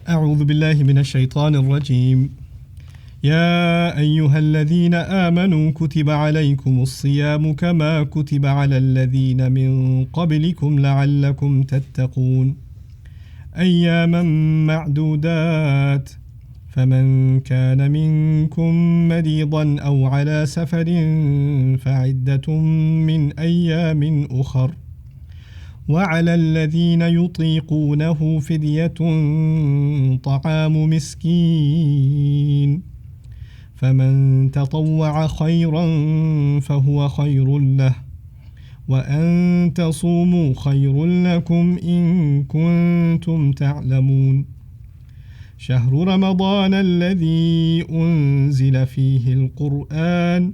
أعوذ بالله من الشيطان الرجيم يا أيها الذين آمنوا كتب عليكم الصيام كما كتب على الذين من قبلكم لعلكم تتقون أياما معدودات فمن كان منكم مريضا أو على سفر فعدة من أيام أخر وعلى الذين يطيقونه فدية طعام مسكين فمن تطوع خيرا فهو خير له وأن تصوموا خير لكم إن كنتم تعلمون شهر رمضان الذي أنزل فيه القرآن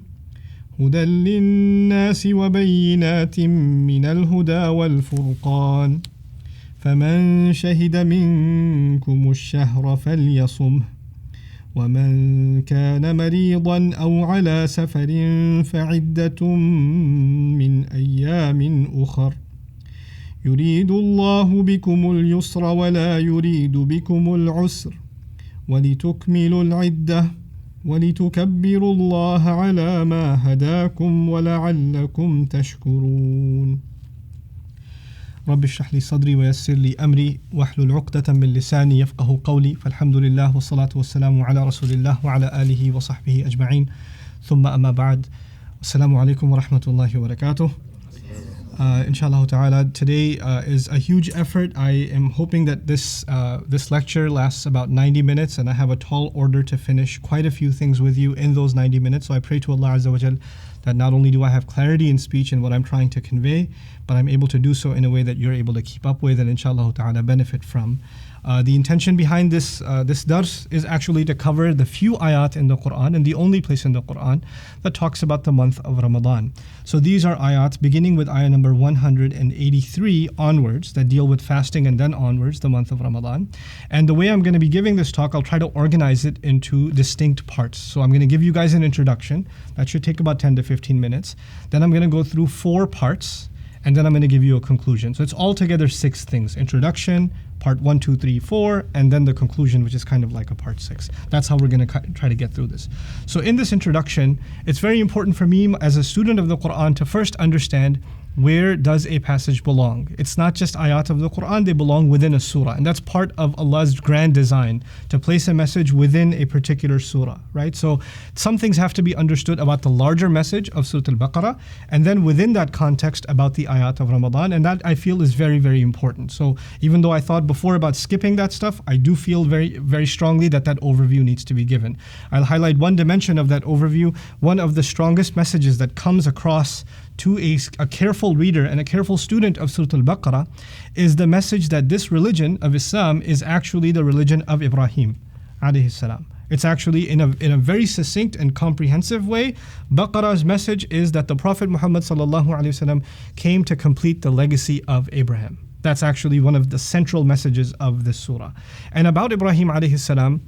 هدى للناس وبينات من الهدى والفرقان فمن شهد منكم الشهر فليصمه ومن كان مريضا أو على سفر فعدة من أيام أخر يريد الله بكم اليسر ولا يريد بكم العسر ولتكملوا العدة ولتكبروا الله على ما هداكم ولعلكم تشكرون رب اشرح لي صدري ويسر لي أمري واحلل عقدة من لساني يفقه قولي فالحمد لله والصلاة والسلام على رسول الله وعلى آله وصحبه أجمعين ثم أما بعد السلام عليكم ورحمة الله وبركاته. Inshallah ta'ala, today is a huge effort. I am hoping that this lecture lasts about 90 minutes and I have a tall order to finish quite a few things with you in those 90 minutes. So I pray to Allah Azza wa Jal that not only do I have clarity in speech and what I'm trying to convey, but I'm able to do so in a way that you're able to keep up with and inshallah ta'ala benefit from. The intention behind this dars is actually to cover the few ayat in the Quran and the only place in the Quran that talks about the month of Ramadan. So these are ayat beginning with ayah number 183 onwards that deal with fasting and then onwards the month of Ramadan. And the way I'm going to be giving this talk, I'll try to organize it into distinct parts. So I'm going to give you guys an introduction. That should take about 10 to 15 minutes. Then I'm going to go through 4 parts. And then I'm going to give you a conclusion. So it's altogether 6 things. Introduction, part 1, 2, 3, 4, and then the conclusion, which is kind of like a part 6. That's how we're going to try to get through this. So in this introduction, it's very important for me as a student of the Quran to first understand where does a passage belong. It's not just ayat of the Quran, they belong within a surah. And that's part of Allah's grand design, to place a message within a particular surah, right? So some things have to be understood about the larger message of Surah Al-Baqarah, and then within that context about the ayat of Ramadan, and that I feel is very, very important. So even though I thought before about skipping that stuff, I do feel very, very strongly that that overview needs to be given. I'll highlight one dimension of that overview. One of the strongest messages that comes across to a careful reader and a careful student of Surah Al-Baqarah is the message that this religion of Islam is actually the religion of Ibrahim alayhi salam. It's actually in a very succinct and comprehensive way. Baqarah's message is that the Prophet Muhammad sallallahu alaihi wasallam came to complete the legacy of Abraham. That's actually one of the central messages of this surah. And about Ibrahim alayhi salam,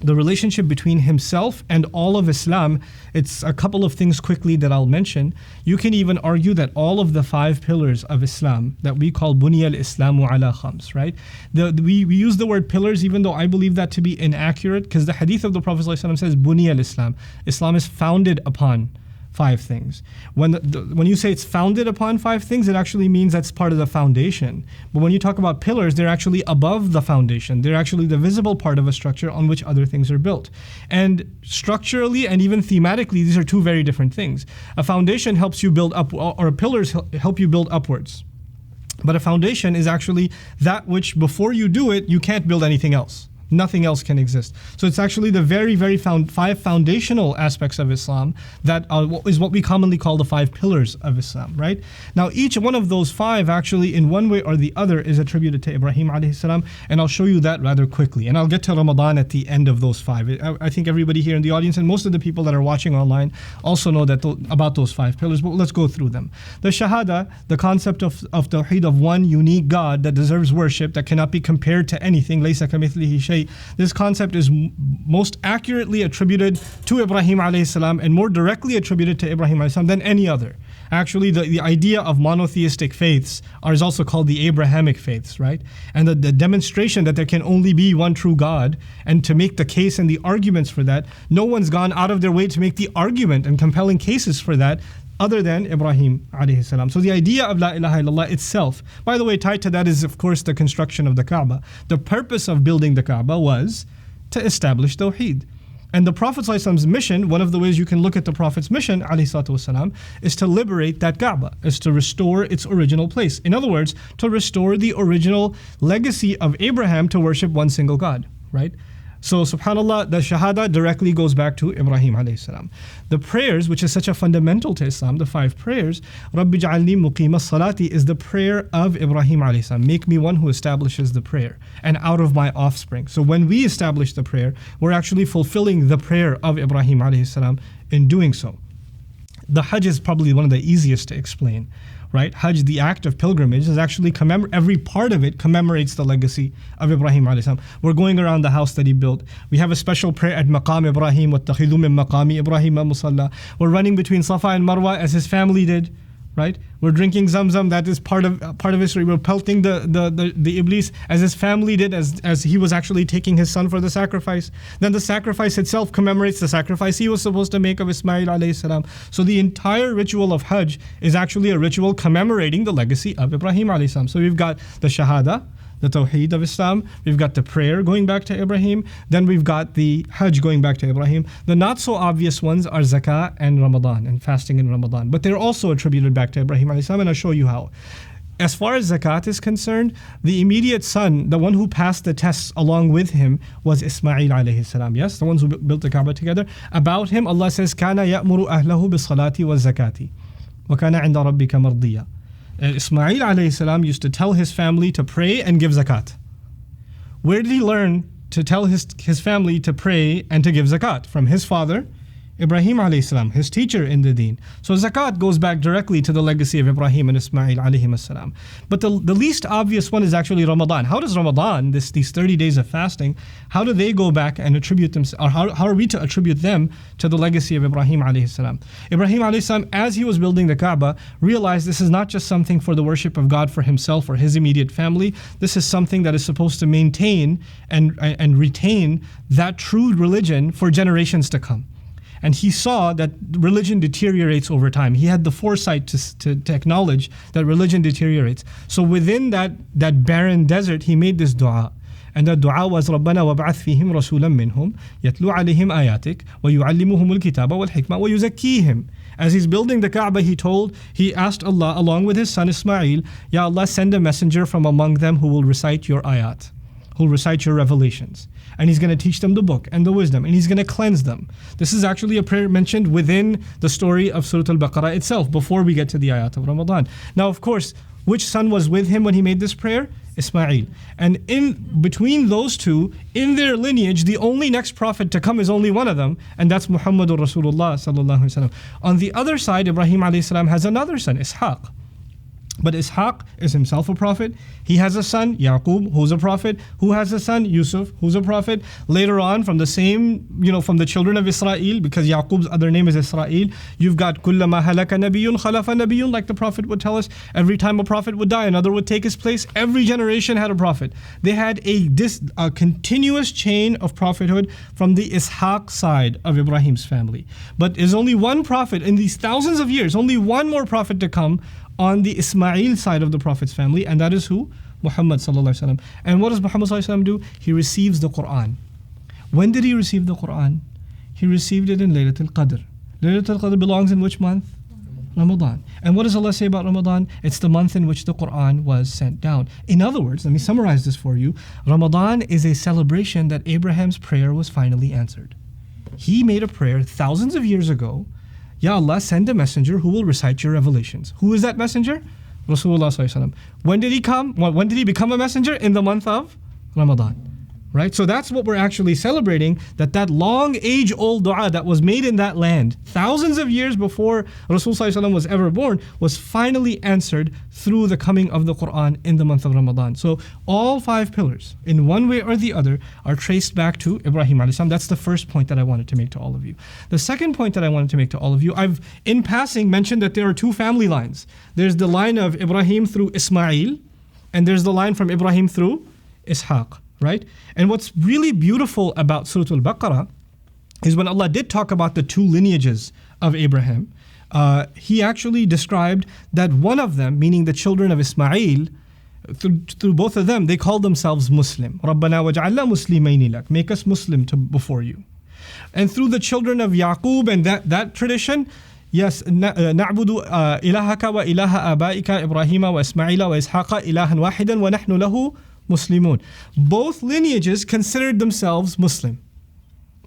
the relationship between himself and all of Islam, it's a couple of things quickly that I'll mention. You can even argue that all of the 5 pillars of Islam that we call Bunya al-Islamu ala khams, right? We use the word pillars even though I believe that to be inaccurate, because the hadith of the Prophet ﷺ says Bunya al-Islam. Islam is founded upon 5 things. When you say it's founded upon 5 things, it actually means that's part of the foundation. But when you talk about pillars, they're actually above the foundation. They're actually the visible part of a structure on which other things are built. And structurally and even thematically, these are 2 very different things. A foundation helps you build up, or pillars help you build upwards. But a foundation is actually that which before you do it, you can't build anything else. Nothing else can exist. So it's actually the very, very 5 foundational aspects of Islam that is what we commonly call the 5 pillars of Islam, right? Now each one of those 5 actually in one way or the other is attributed to Ibrahim alayhi salam, and I'll show you that rather quickly. And I'll get to Ramadan at the end of those 5. I think everybody here in the audience and most of the people that are watching online also know that about those 5 pillars, but let's go through them. The Shahada, the concept of Tawheed, of one unique God that deserves worship, that cannot be compared to anything, laysa kamithlihi shay. This concept is most accurately attributed to Ibrahim alayhi salam and more directly attributed to Ibrahim alayhi salam than any other. Actually, the idea of monotheistic faiths is also called the Abrahamic faiths, right? And the demonstration that there can only be one true God, and to make the case and the arguments for that, no one's gone out of their way to make the argument and compelling cases for that other than Ibrahim alayhi salam. So the idea of La ilaha illallah itself, by the way, tied to that is of course the construction of the Kaaba. The purpose of building the Kaaba was to establish Tawheed. And the Prophet ﷺ's mission, one of the ways you can look at the Prophet's mission ﷺ, is to liberate that Kaaba, is to restore its original place. In other words, to restore the original legacy of Abraham to worship one single God, right? So subhanAllah, the Shahada directly goes back to Ibrahim alayhi salam. The prayers, which is such a fundamental to Islam, the 5 prayers, Rabbi ja'alni muqima salati, is the prayer of Ibrahim alayhi salam. Make me one who establishes the prayer, and out of my offspring. So when we establish the prayer, we're actually fulfilling the prayer of Ibrahim alayhi salam in doing so. The Hajj is probably one of the easiest to explain. Right? Hajj, the act of pilgrimage, is actually every part of it commemorates the legacy of Ibrahim alayhi salam. We're going around the house that he built. We have a special prayer at Maqam Ibrahim, وَاتَّخِذُوا مِن مَقَامِ إِبْرَاهِيمَ مُصَلَّى. We're running between Safa and Marwa as his family did. Right? We're drinking Zamzam, that is part of history. We're pelting the Iblis as his family did, as he was actually taking his son for the sacrifice. Then the sacrifice itself commemorates the sacrifice he was supposed to make of Ismail alayhi salam. So the entire ritual of Hajj is actually a ritual commemorating the legacy of Ibrahim alayhi salam. So we've got the Shahada, the Tawheed of Islam, we've got the prayer going back to Ibrahim, then we've got the Hajj going back to Ibrahim. The not so obvious ones are Zakah and Ramadan, and fasting in Ramadan, but they're also attributed back to Ibrahim alayhi salam, and I'll show you how. As far as Zakat is concerned, the immediate son, the one who passed the tests along with him, was Ismail alayhi salam. Yes, the ones who built the Kaaba together. About him, Allah says, كَانَ يَأْمُرُ أَهْلَهُ بِالصَّلَاةِ وَالزَّكَاةِ وَكَانَ عِنْدَ رَبِّكَ مَرْضِيًّا. Ismail alayhi salam used to tell his family to pray and give zakat. Where did he learn to tell his family to pray and to give zakat? From his father, Ibrahim alayhi salam, his teacher in the deen. So zakat goes back directly to the legacy of Ibrahim and Ismail alayhi salam. But the least obvious one is actually Ramadan. How does Ramadan, these 30 days of fasting, how do they go back and attribute them, or how are we to attribute them to the legacy of Ibrahim alayhi salam? Ibrahim alayhi salam, as he was building the Kaaba, realized this is not just something for the worship of God for himself or his immediate family. This is something that is supposed to maintain and retain that true religion for generations to come. And he saw that religion deteriorates over time. He had the foresight to acknowledge that religion deteriorates. So within that barren desert, he made this dua. And the dua was رَبَّنَا وَابْعَثْ فِيهِمْ رَسُولًا مِّنْهُمْ يَتْلُو عَلَيْهِمْ آيَاتِكَ وَيُعَلِّمُهُمُ الْكِتَابَ وَالْحِكْمَةَ وَيُزَكِّيهِمْ. As he's building the Kaaba, he asked Allah, along with his son Ismail, Ya Allah, send a messenger from among them who will recite your ayat, who will recite your revelations. And he's going to teach them the book and the wisdom, and he's going to cleanse them. This is actually a prayer mentioned within the story of Surah Al-Baqarah itself, before we get to the ayat of Ramadan. Now, of course, which son was with him when he made this prayer? Ismail. And in between those two, in their lineage, the only next prophet to come is only one of them, and that's Muhammadur Rasulullah sallallahu alaihi wasallam. On the other side, Ibrahim alayhi salam has another son, Ishaq. But Ishaq is himself a prophet. He has a son, Yaqub, who's a prophet. Who has a son? Yusuf, who's a prophet. Later on, from the same, from the children of Israel, because Yaqub's other name is Israel, you've got كُلَّمَا هَلَكَ نَبِيٌّ خَلَفَ نَبِيٌّ, like the prophet would tell us. Every time a prophet would die, another would take his place. Every generation had a prophet. They had a continuous chain of prophethood from the Ishaq side of Ibrahim's family. But there's only one prophet in these thousands of years, only one more prophet to come on the Ismail side of the Prophet's family, and that is who? Muhammad sallallahu alaihi wasallam. And what does Muhammad sallallahu alaihi wasallam do? He receives the Quran. When did he receive the Quran? He received it in Laylatul Qadr. Laylatul Qadr belongs in which month? Ramadan. And what does Allah say about Ramadan? It's the month in which the Quran was sent down. In other words, let me summarize this for you. Ramadan is a celebration that Abraham's prayer was finally answered. He made a prayer thousands of years ago. Ya Allah, send a messenger who will recite your revelations. Who is that messenger? Rasulullah sallallahu alaihi wasallam. When did he come? When did he become a messenger? In the month of Ramadan. Right? So that's what we're actually celebrating, that long age-old dua that was made in that land thousands of years before Rasulullah was ever born was finally answered through the coming of the Quran in the month of Ramadan. So all 5 pillars, in one way or the other, are traced back to Ibrahim alayhi salam. That's the first point that I wanted to make to all of you. The second point that I wanted to make to all of you, I've in passing mentioned that there are 2 family lines. There's the line of Ibrahim through Ismail, and there's the line from Ibrahim through Ishaq. Right? And what's really beautiful about Surah Al-Baqarah is when Allah did talk about the 2 lineages of Abraham, He actually described that one of them, meaning the children of Ismail, through both of them, they called themselves Muslim. رَبَّنَا وَجْعَلْنَا مُسْلِمَيْنِ لَكَ. Make us Muslim before you. And through the children of Yaqub and that tradition, yes, نَعْبُدُ إِلَهَكَ وَإِلَهَ آبَائِكَ إِبْرَاهِيمَ وَإِسْمَعِيلَ وَإِسْحَاقَ إِلَهًا وَاحِدًا وَنَحْنُ لَهُ Muslimun. Both lineages considered themselves Muslim.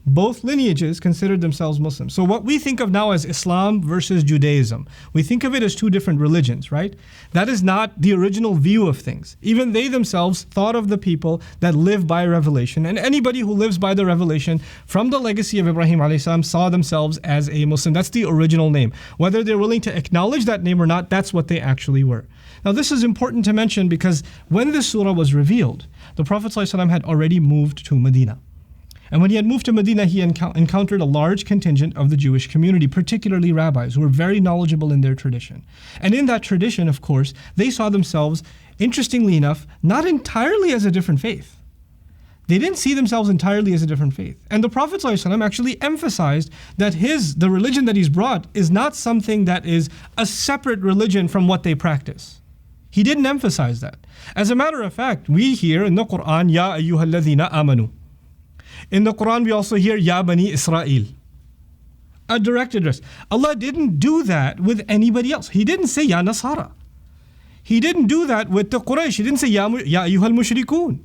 Both lineages considered themselves Muslim. So what we think of now as Islam versus Judaism, we think of it as 2 different religions, right? That is not the original view of things. Even they themselves thought of the people that live by revelation, and anybody who lives by the revelation from the legacy of Ibrahim alayhi salam saw themselves as a Muslim. That's the original name. Whether they're willing to acknowledge that name or not, that's what they actually were. Now this is important to mention because when this surah was revealed, the Prophet ﷺ had already moved to Medina. And when he had moved to Medina, he encountered a large contingent of the Jewish community, particularly rabbis, who were very knowledgeable in their tradition. And in that tradition, of course, they saw themselves, interestingly enough, not entirely as a different faith. They didn't see themselves entirely as a different faith. And the Prophet ﷺ actually emphasized that the religion that he's brought is not something that is a separate religion from what they practice. He didn't emphasize that. As a matter of fact, we hear in the Quran, Ya ayyuhalladhina amanu. In the Quran, we also hear Ya Bani Israel. A direct address. Allah didn't do that with anybody else. He didn't say Ya Nasara. He didn't do that with the Quraysh. He didn't say Ya ayyuhal mushrikun.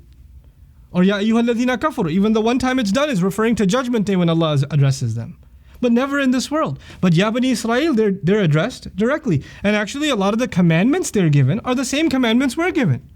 Or Ya ayyuhalladhina kafaru. Even the one time it's done is referring to Judgment Day when Allah addresses them. But never in this world. But Ya Bani Israel, they're addressed directly. And actually a lot of the commandments they're given are the same commandments we're given.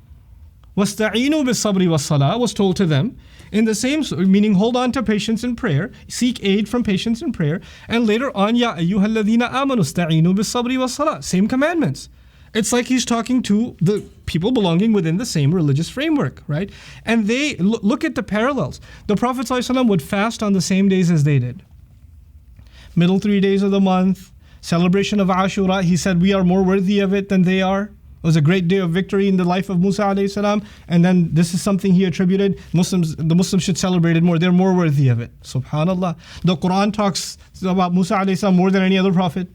وَاسْتَعِينُوا بِالصَّبْرِ وَالصَّلَاةِ was told to them in the same, meaning hold on to patience and prayer, seek aid from patience and prayer, and later on, Ya ayyuhalladhina amanu sta'inu bis-sabri was-salah, same commandments. It's like he's talking to the people belonging within the same religious framework, right? And they, look at the parallels. The Prophet ﷺ would fast on the same days as they did. Middle 3 days of the month, celebration of Ashura, he said we are more worthy of it than they are. It was a great day of victory in the life of Musa alayhi salam, and then this is something he attributed. The Muslims should celebrate it more. They're more worthy of it. Subhanallah. The Quran talks about Musa alayhi salam more than any other prophet.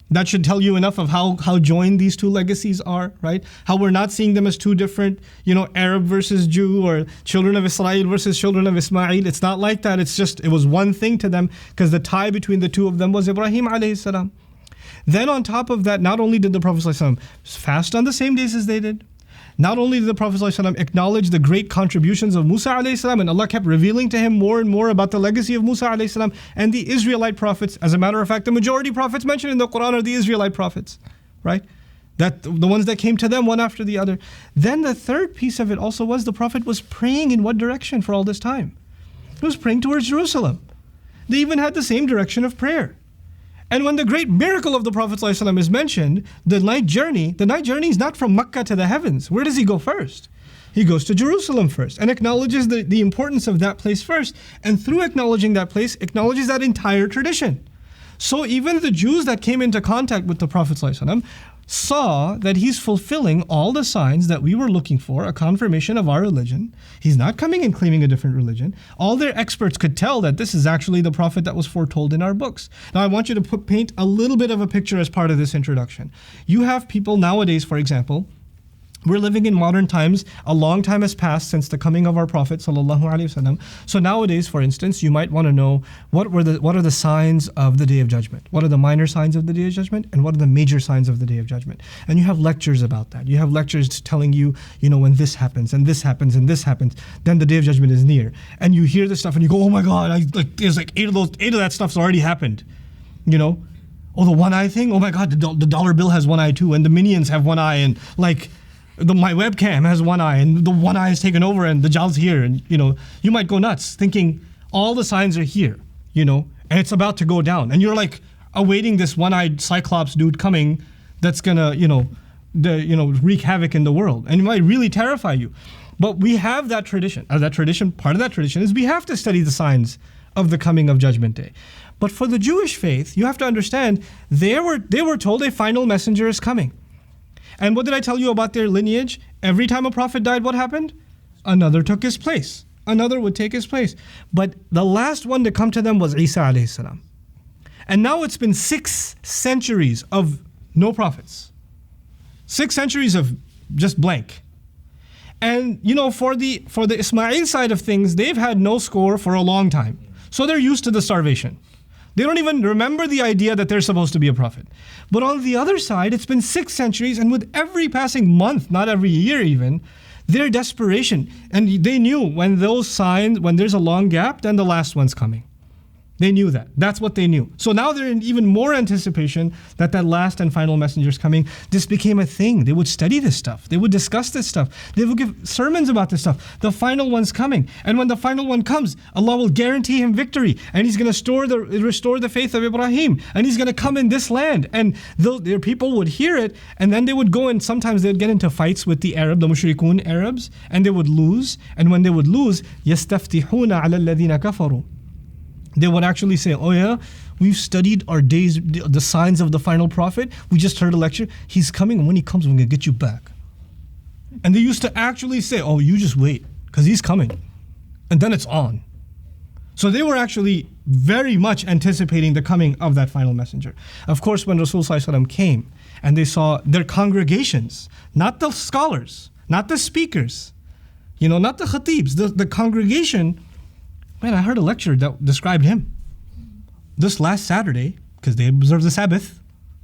That should tell you enough of how joined these 2 legacies are, right? How we're not seeing them as 2 different, Arab versus Jew, or children of Israel versus children of Ismail. It's not like that. It's just, it was one thing to them because the tie between the 2 of them was Ibrahim alayhi salam. Then on top of that, not only did the Prophet ﷺ fast on the same days as they did, not only did the Prophet ﷺ acknowledge the great contributions of Musa alayhi salam, and Allah kept revealing to him more and more about the legacy of Musa alayhi salam and the Israelite prophets. As a matter of fact, the majority prophets mentioned in the Quran are the Israelite prophets, right? That the ones that came to them one after the other. Then the third piece of it also was the Prophet was praying in what direction for all this time? He was praying towards Jerusalem. They even had the same direction of prayer. And when the great miracle of the Prophet ﷺ is mentioned, the night journey is not from Mecca to the heavens. Where does he go first? He goes to Jerusalem first and acknowledges the importance of that place first. And through acknowledging that place, acknowledges that entire tradition. So even the Jews that came into contact with the Prophet ﷺ saw that he's fulfilling all the signs that we were looking for, a confirmation of our religion. He's not coming and claiming a different religion. All their experts could tell that this is actually the prophet that was foretold in our books. Now I want you to paint a little bit of a picture as part of this introduction. You have people nowadays, for example, we're living in modern times. A long time has passed since the coming of our Prophet ﷺ. So nowadays, for instance, you might want to know what are the signs of the Day of Judgment? What are the minor signs of the Day of Judgment? And what are the major signs of the Day of Judgment? And you have lectures about that. You have lectures telling you, when this happens and this happens and this happens, then the Day of Judgment is near. And you hear this stuff and you go, oh my God, there's like eight of that stuff's already happened. Oh, the one eye thing? Oh my God, the dollar bill has one eye too, and the minions have one eye, and like, my webcam has one eye and the one eye is taken over and the Dajjal's here, and you might go nuts thinking all the signs are here, and it's about to go down, and you're like awaiting this one-eyed Cyclops dude coming that's gonna wreak havoc in the world, and it might really terrify you. But we have that tradition. Part of that tradition is we have to study the signs of the coming of Judgment Day. But for the Jewish faith, you have to understand they were told a final messenger is coming. And what did I tell you about their lineage? Every time a prophet died, what happened? Another took his place. Another would take his place. But the last one to come to them was Isa alayhi salam. And now it's been 6 centuries of no prophets. 6 centuries of just blank. And for the Ismail side of things, they've had no score for a long time. So they're used to the starvation. They don't even remember the idea that they're supposed to be a prophet. But on the other side, it's been 6 centuries, and with every passing month, not every year even, their desperation. And they knew when there's a long gap, then the last one's coming. They knew that. That's what they knew. So now they're in even more anticipation that last and final messenger is coming. This became a thing. They would study this stuff. They would discuss this stuff. They would give sermons about this stuff. The final one's coming. And when the final one comes, Allah will guarantee him victory. And He's going to restore the faith of Ibrahim. And He's going to come in this land. And their people would hear it. And then they would go and sometimes they'd get into fights with the mushrikun Arabs. And they would lose. And when they would lose, يَسْتَفْتِحُونَ عَلَى الَّذِينَ كَفَرُوا. They would actually say, oh yeah, we've studied the signs of the final prophet. We just heard a lecture. He's coming, and when he comes, we're going to get you back. And they used to actually say, oh, you just wait, because he's coming. And then it's on. So they were actually very much anticipating the coming of that final messenger. Of course, when Rasul Sallallahu Alaihi Wasallam came, and they saw their congregations, not the scholars, not the speakers, not the khatibs, the congregation. Man, I heard a lecture that described him. This last Saturday, because they observe the Sabbath,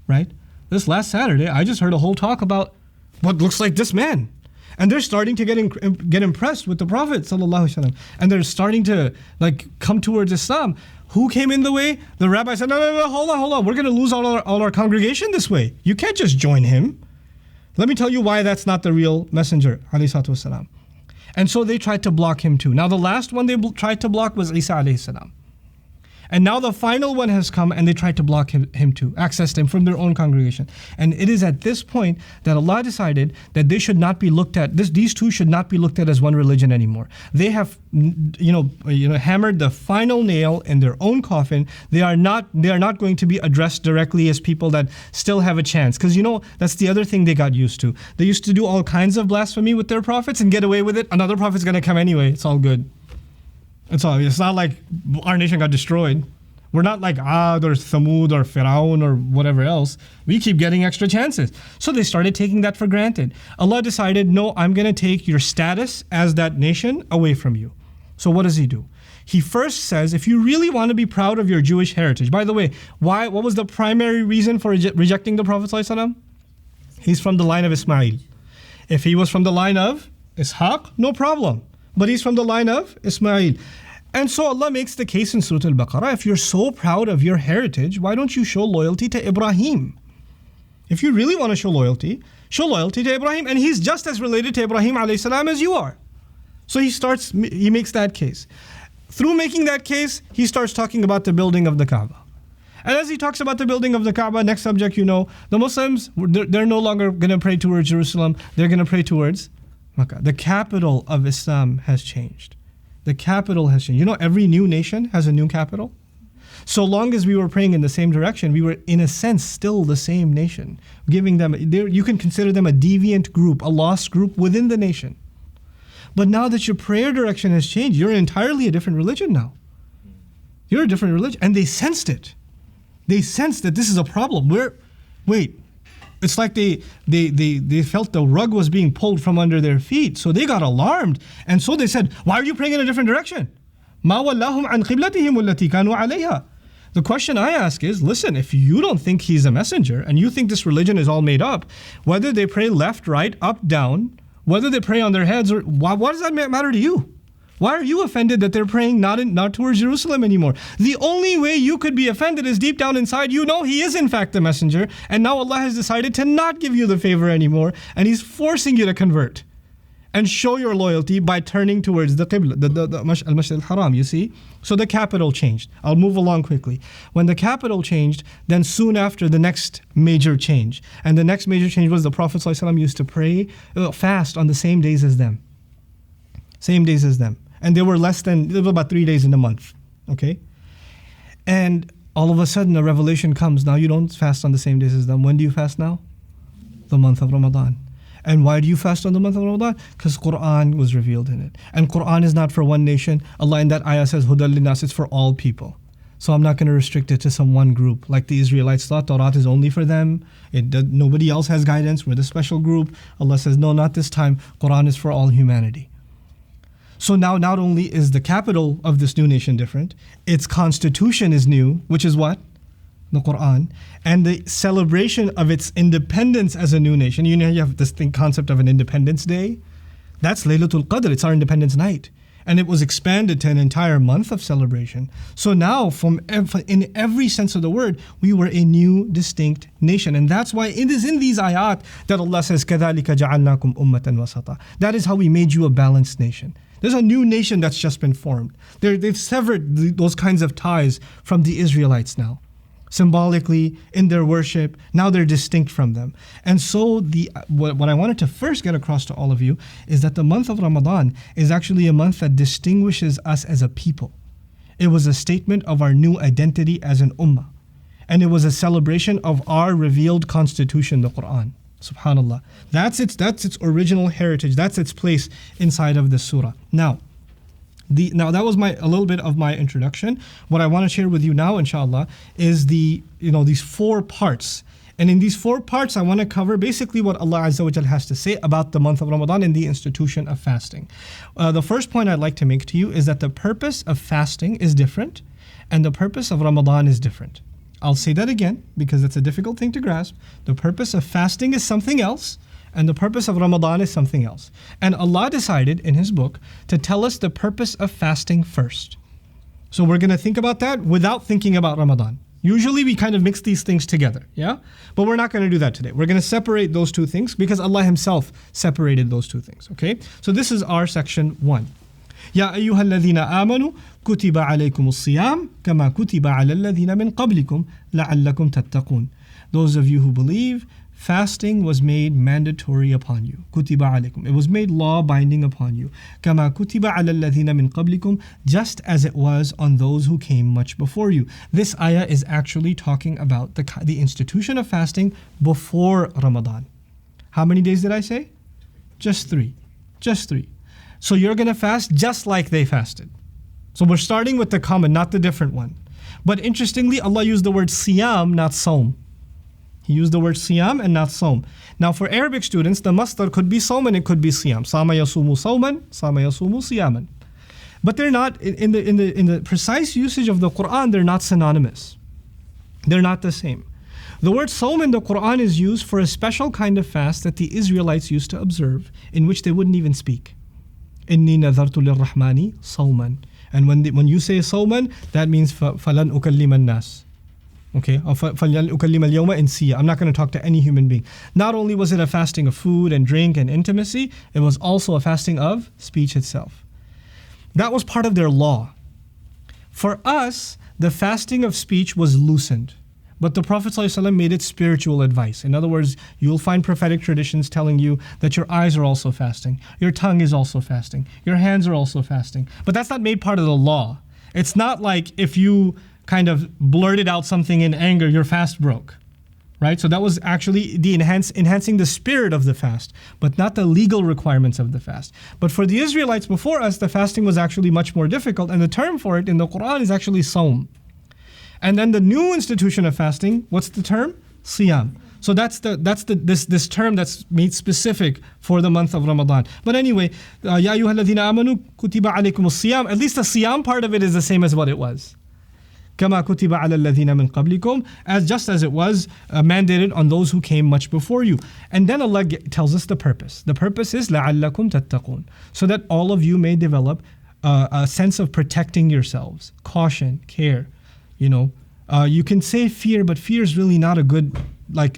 right? This last Saturday, I just heard a whole talk about what looks like this man. And they're starting to get impressed with the Prophet ﷺ. And they're starting to come towards Islam. Who came in the way? The rabbi said, no, hold on. We're going to lose all our congregation this way. You can't just join him. Let me tell you why that's not the real messenger, ﷺ. And so they tried to block him too. Now the last one they tried to block was Isa alayhi salam. And now the final one has come and they tried to block him too, accessed him from their own congregation. And it is at this point that Allah decided that they should not be looked at, these two should not be looked at as one religion anymore. They have hammered the final nail in their own coffin. They are not going to be addressed directly as people that still have a chance. Because that's the other thing they got used to. They used to do all kinds of blasphemy with their prophets and get away with it. Another prophet's going to come anyway. It's all good. It's not like our nation got destroyed. We're not like Ad or Thamud or Firaun or whatever else. We keep getting extra chances. So they started taking that for granted. Allah decided, no, I'm going to take your status as that nation away from you. So what does He do? He first says, if you really want to be proud of your Jewish heritage, by the way, what was the primary reason for rejecting the Prophet ﷺ? He's from the line of Ismail. If he was from the line of Ishaq, no problem. But he's from the line of Ismail. And so Allah makes the case in Surah Al-Baqarah, if you're so proud of your heritage, why don't you show loyalty to Ibrahim? If you really want to show loyalty to Ibrahim. And he's just as related to Ibrahim alayhi salam as you are. So he makes that case. Through making that case, he starts talking about the building of the Kaaba. And as he talks about the building of the Kaaba, next subject, the Muslims, they're no longer going to pray towards Jerusalem. They're going to pray towards Makkah. The capital of Islam has changed. The capital has changed. Every new nation has a new capital. So long as we were praying in the same direction, we were in a sense still the same nation. Giving them, you can consider them a deviant group, a lost group within the nation. But now that your prayer direction has changed, you're entirely a different religion now. You're a different religion. And they sensed it. They sensed that this is a problem. It's like they felt the rug was being pulled from under their feet. So they got alarmed. And so they said, why are you praying in a different direction? مَا وَلَّاهُمْ عَنْ قِبْلَتِهِمُ الَّتِي كَانُوا عَلَيْهَا. The question I ask is, listen, if you don't think he's a messenger and you think this religion is all made up, whether they pray left, right, up, down, whether they pray on their heads, or what does that matter to you? Why are you offended that they're praying not towards Jerusalem anymore? The only way you could be offended is deep down inside you know he is in fact the messenger, and now Allah has decided to not give you the favor anymore, and He's forcing you to convert and show your loyalty by turning towards the Qibla, the Al-Masjid al-Haram, you see? So the capital changed. I'll move along quickly. When the capital changed, then soon after the next major change. And the next major change was the Prophet ﷺ used to pray, fast on the same days as them. Same days as them. And they were about 3 days in a month, okay? And all of a sudden a revelation comes. Now you don't fast on the same days as them. When do you fast now? The month of Ramadan. And why do you fast on the month of Ramadan? Because Quran was revealed in it. And Quran is not for one nation. Allah in that ayah says, Hudal linnas, it's for all people. So I'm not going to restrict it to some one group. Like the Israelites thought, Torah is only for them. Nobody else has guidance. We're the special group. Allah says, no, not this time. Quran is for all humanity. So now not only is the capital of this new nation different, its constitution is new, which is what? The Quran, and the celebration of its independence as a new nation. You know, you have this concept of an Independence Day. That's Laylatul Qadr. It's our Independence Night. And it was expanded to an entire month of celebration. So now, in every sense of the word, we were a new, distinct nation. And that's why it is in these ayat that Allah says, كَذَلِكَ جَعَلْنَاكُمْ أُمَّةً وَسَطًا. That is how we made you a balanced nation. There's a new nation that's just been formed. They've severed those kinds of ties from the Israelites now. Symbolically, in their worship, now they're distinct from them. And so what I wanted to first get across to all of you is that the month of Ramadan is actually a month that distinguishes us as a people. It was a statement of our new identity as an ummah. And it was a celebration of our revealed constitution, the Quran. Subhanallah. That's its original heritage. That's its place inside of the surah. Now that was a little bit of my introduction. What I want to share with you now, inshallah, is these 4 parts. And in these 4 parts, I want to cover basically what Allah Azza wa Jal has to say about the month of Ramadan and the institution of fasting. The first point I'd like to make to you is that the purpose of fasting is different, and the purpose of Ramadan is different. I'll say that again because it's a difficult thing to grasp. The purpose of fasting is something else, and the purpose of Ramadan is something else. And Allah decided in His book to tell us the purpose of fasting first. So we're going to think about that without thinking about Ramadan. Usually we kind of mix these things together, yeah? But we're not going to do that today. We're going to separate those two things because Allah Himself separated those two things, okay? So this is our section 1. يا أيها الذين آمنوا كتب عليكم الصيام كما كتب على الذين من قبلكم لعلكم تتقون. Those of you who believe, fasting was made mandatory upon you. Kutiba alaykum. It was made law-binding upon you. Kama kutiba ala alladhina min qablikum, just as it was on those who came much before you. This ayah is actually talking about the institution of fasting before Ramadan. How many days did I say? Just 3. Just 3. So you're going to fast just like they fasted. So we're starting with the common, not the different one. But interestingly, Allah used the word siyam, not sawm. He used the word siyam and not sawm. Now for Arabic students, the masdar could be sawm and it could be siyam. Sama yasumu sawman, sama yasumu siyaman. But they're not, in the precise usage of the Quran, they're not synonymous. They're not the same. The word sawm in the Quran is used for a special kind of fast that the Israelites used to observe, in which they wouldn't even speak. Inni nadhartu lirrahmani sawman. And when you say sawman, that means falan ukallima nas. Okay, I'm not going to talk to any human being. Not only was it a fasting of food and drink and intimacy, it was also a fasting of speech itself. That was part of their law. For us, the fasting of speech was loosened. But the Prophet ﷺ made it spiritual advice. In other words, you'll find prophetic traditions telling you that your eyes are also fasting, your tongue is also fasting, your hands are also fasting. But that's not made part of the law. It's not like if you kind of blurted out something in anger, your fast broke. Right? So that was actually the enhancing the spirit of the fast, but not the legal requirements of the fast. But for the Israelites before us, the fasting was actually much more difficult, and the term for it in the Quran is actually sawm. And then the new institution of fasting, what's the term? Siyam. So that's this term that's made specific for the month of Ramadan. But anyway, Ya ayyuhalladhina amanu kutiba alaykumus siyam. At least the siyam part of it is the same as what it was. Kama kutiba ala alladhina min qablikum, just as it was mandated on those who came much before you. And then Allah tells us the purpose. The purpose is la'allakum tattaqun, so that all of you may develop a sense of protecting yourselves, caution, care. You can say fear, but fear is really not a good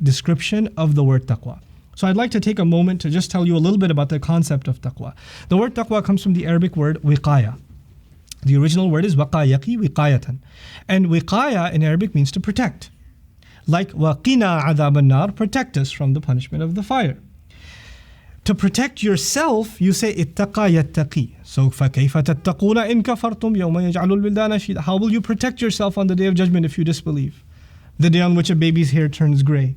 description of the word taqwa. So I'd like to take a moment to just tell you a little bit about the concept of taqwa. The word taqwa comes from the Arabic word wiqaya. The original word is waqayaki, wiqayatan. And wiqaya in Arabic means to protect. Like waqina adhab an-nar, protect us from the punishment of the fire. To protect yourself, you say ittaqa yattaqi. So فَكَيْفَ تَتَّقُونَ إِن كَفَرْتُمْ يَوْمَ يَجْعَلُ الْوِلْدَانَ شِيبًا. How will you protect yourself on the day of judgment if you disbelieve? The day on which a baby's hair turns gray.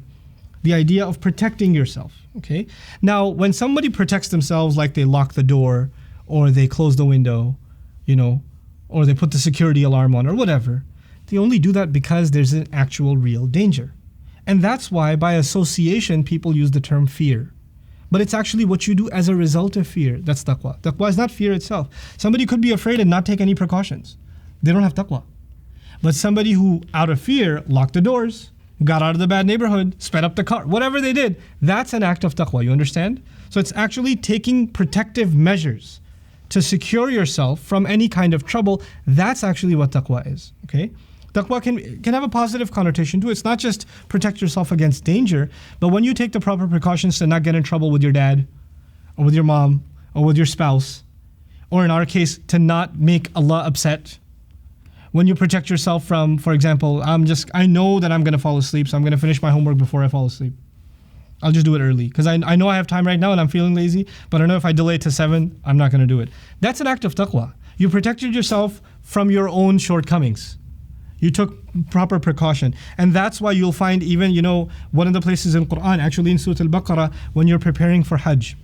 The idea of protecting yourself. Okay. Now, when somebody protects themselves, like they lock the door, or they close the window, or they put the security alarm on, or whatever, they only do that because there's an actual real danger. And that's why, by association, people use the term fear. But it's actually what you do as a result of fear. That's taqwa. Taqwa is not fear itself. Somebody could be afraid and not take any precautions. They don't have taqwa. But somebody who, out of fear, locked the doors, got out of the bad neighborhood, sped up the car, whatever they did, that's an act of taqwa. You understand? So it's actually taking protective measures to secure yourself from any kind of trouble. That's actually what taqwa is. Okay? Taqwa can have a positive connotation too. It's not just protect yourself against danger, but when you take the proper precautions to not get in trouble with your dad, or with your mom, or with your spouse, or in our case, to not make Allah upset. When you protect yourself from, for example, I know that I'm going to fall asleep, so I'm going to finish my homework before I fall asleep. I'll just do it early, because I know I have time right now and I'm feeling lazy, but I know if I delay it to 7, I'm not going to do it. That's an act of taqwa. You protected yourself from your own shortcomings. You took proper precaution. And that's why you'll find even, one of the places in Quran, actually in Surah Al-Baqarah, when you're preparing for Hajj.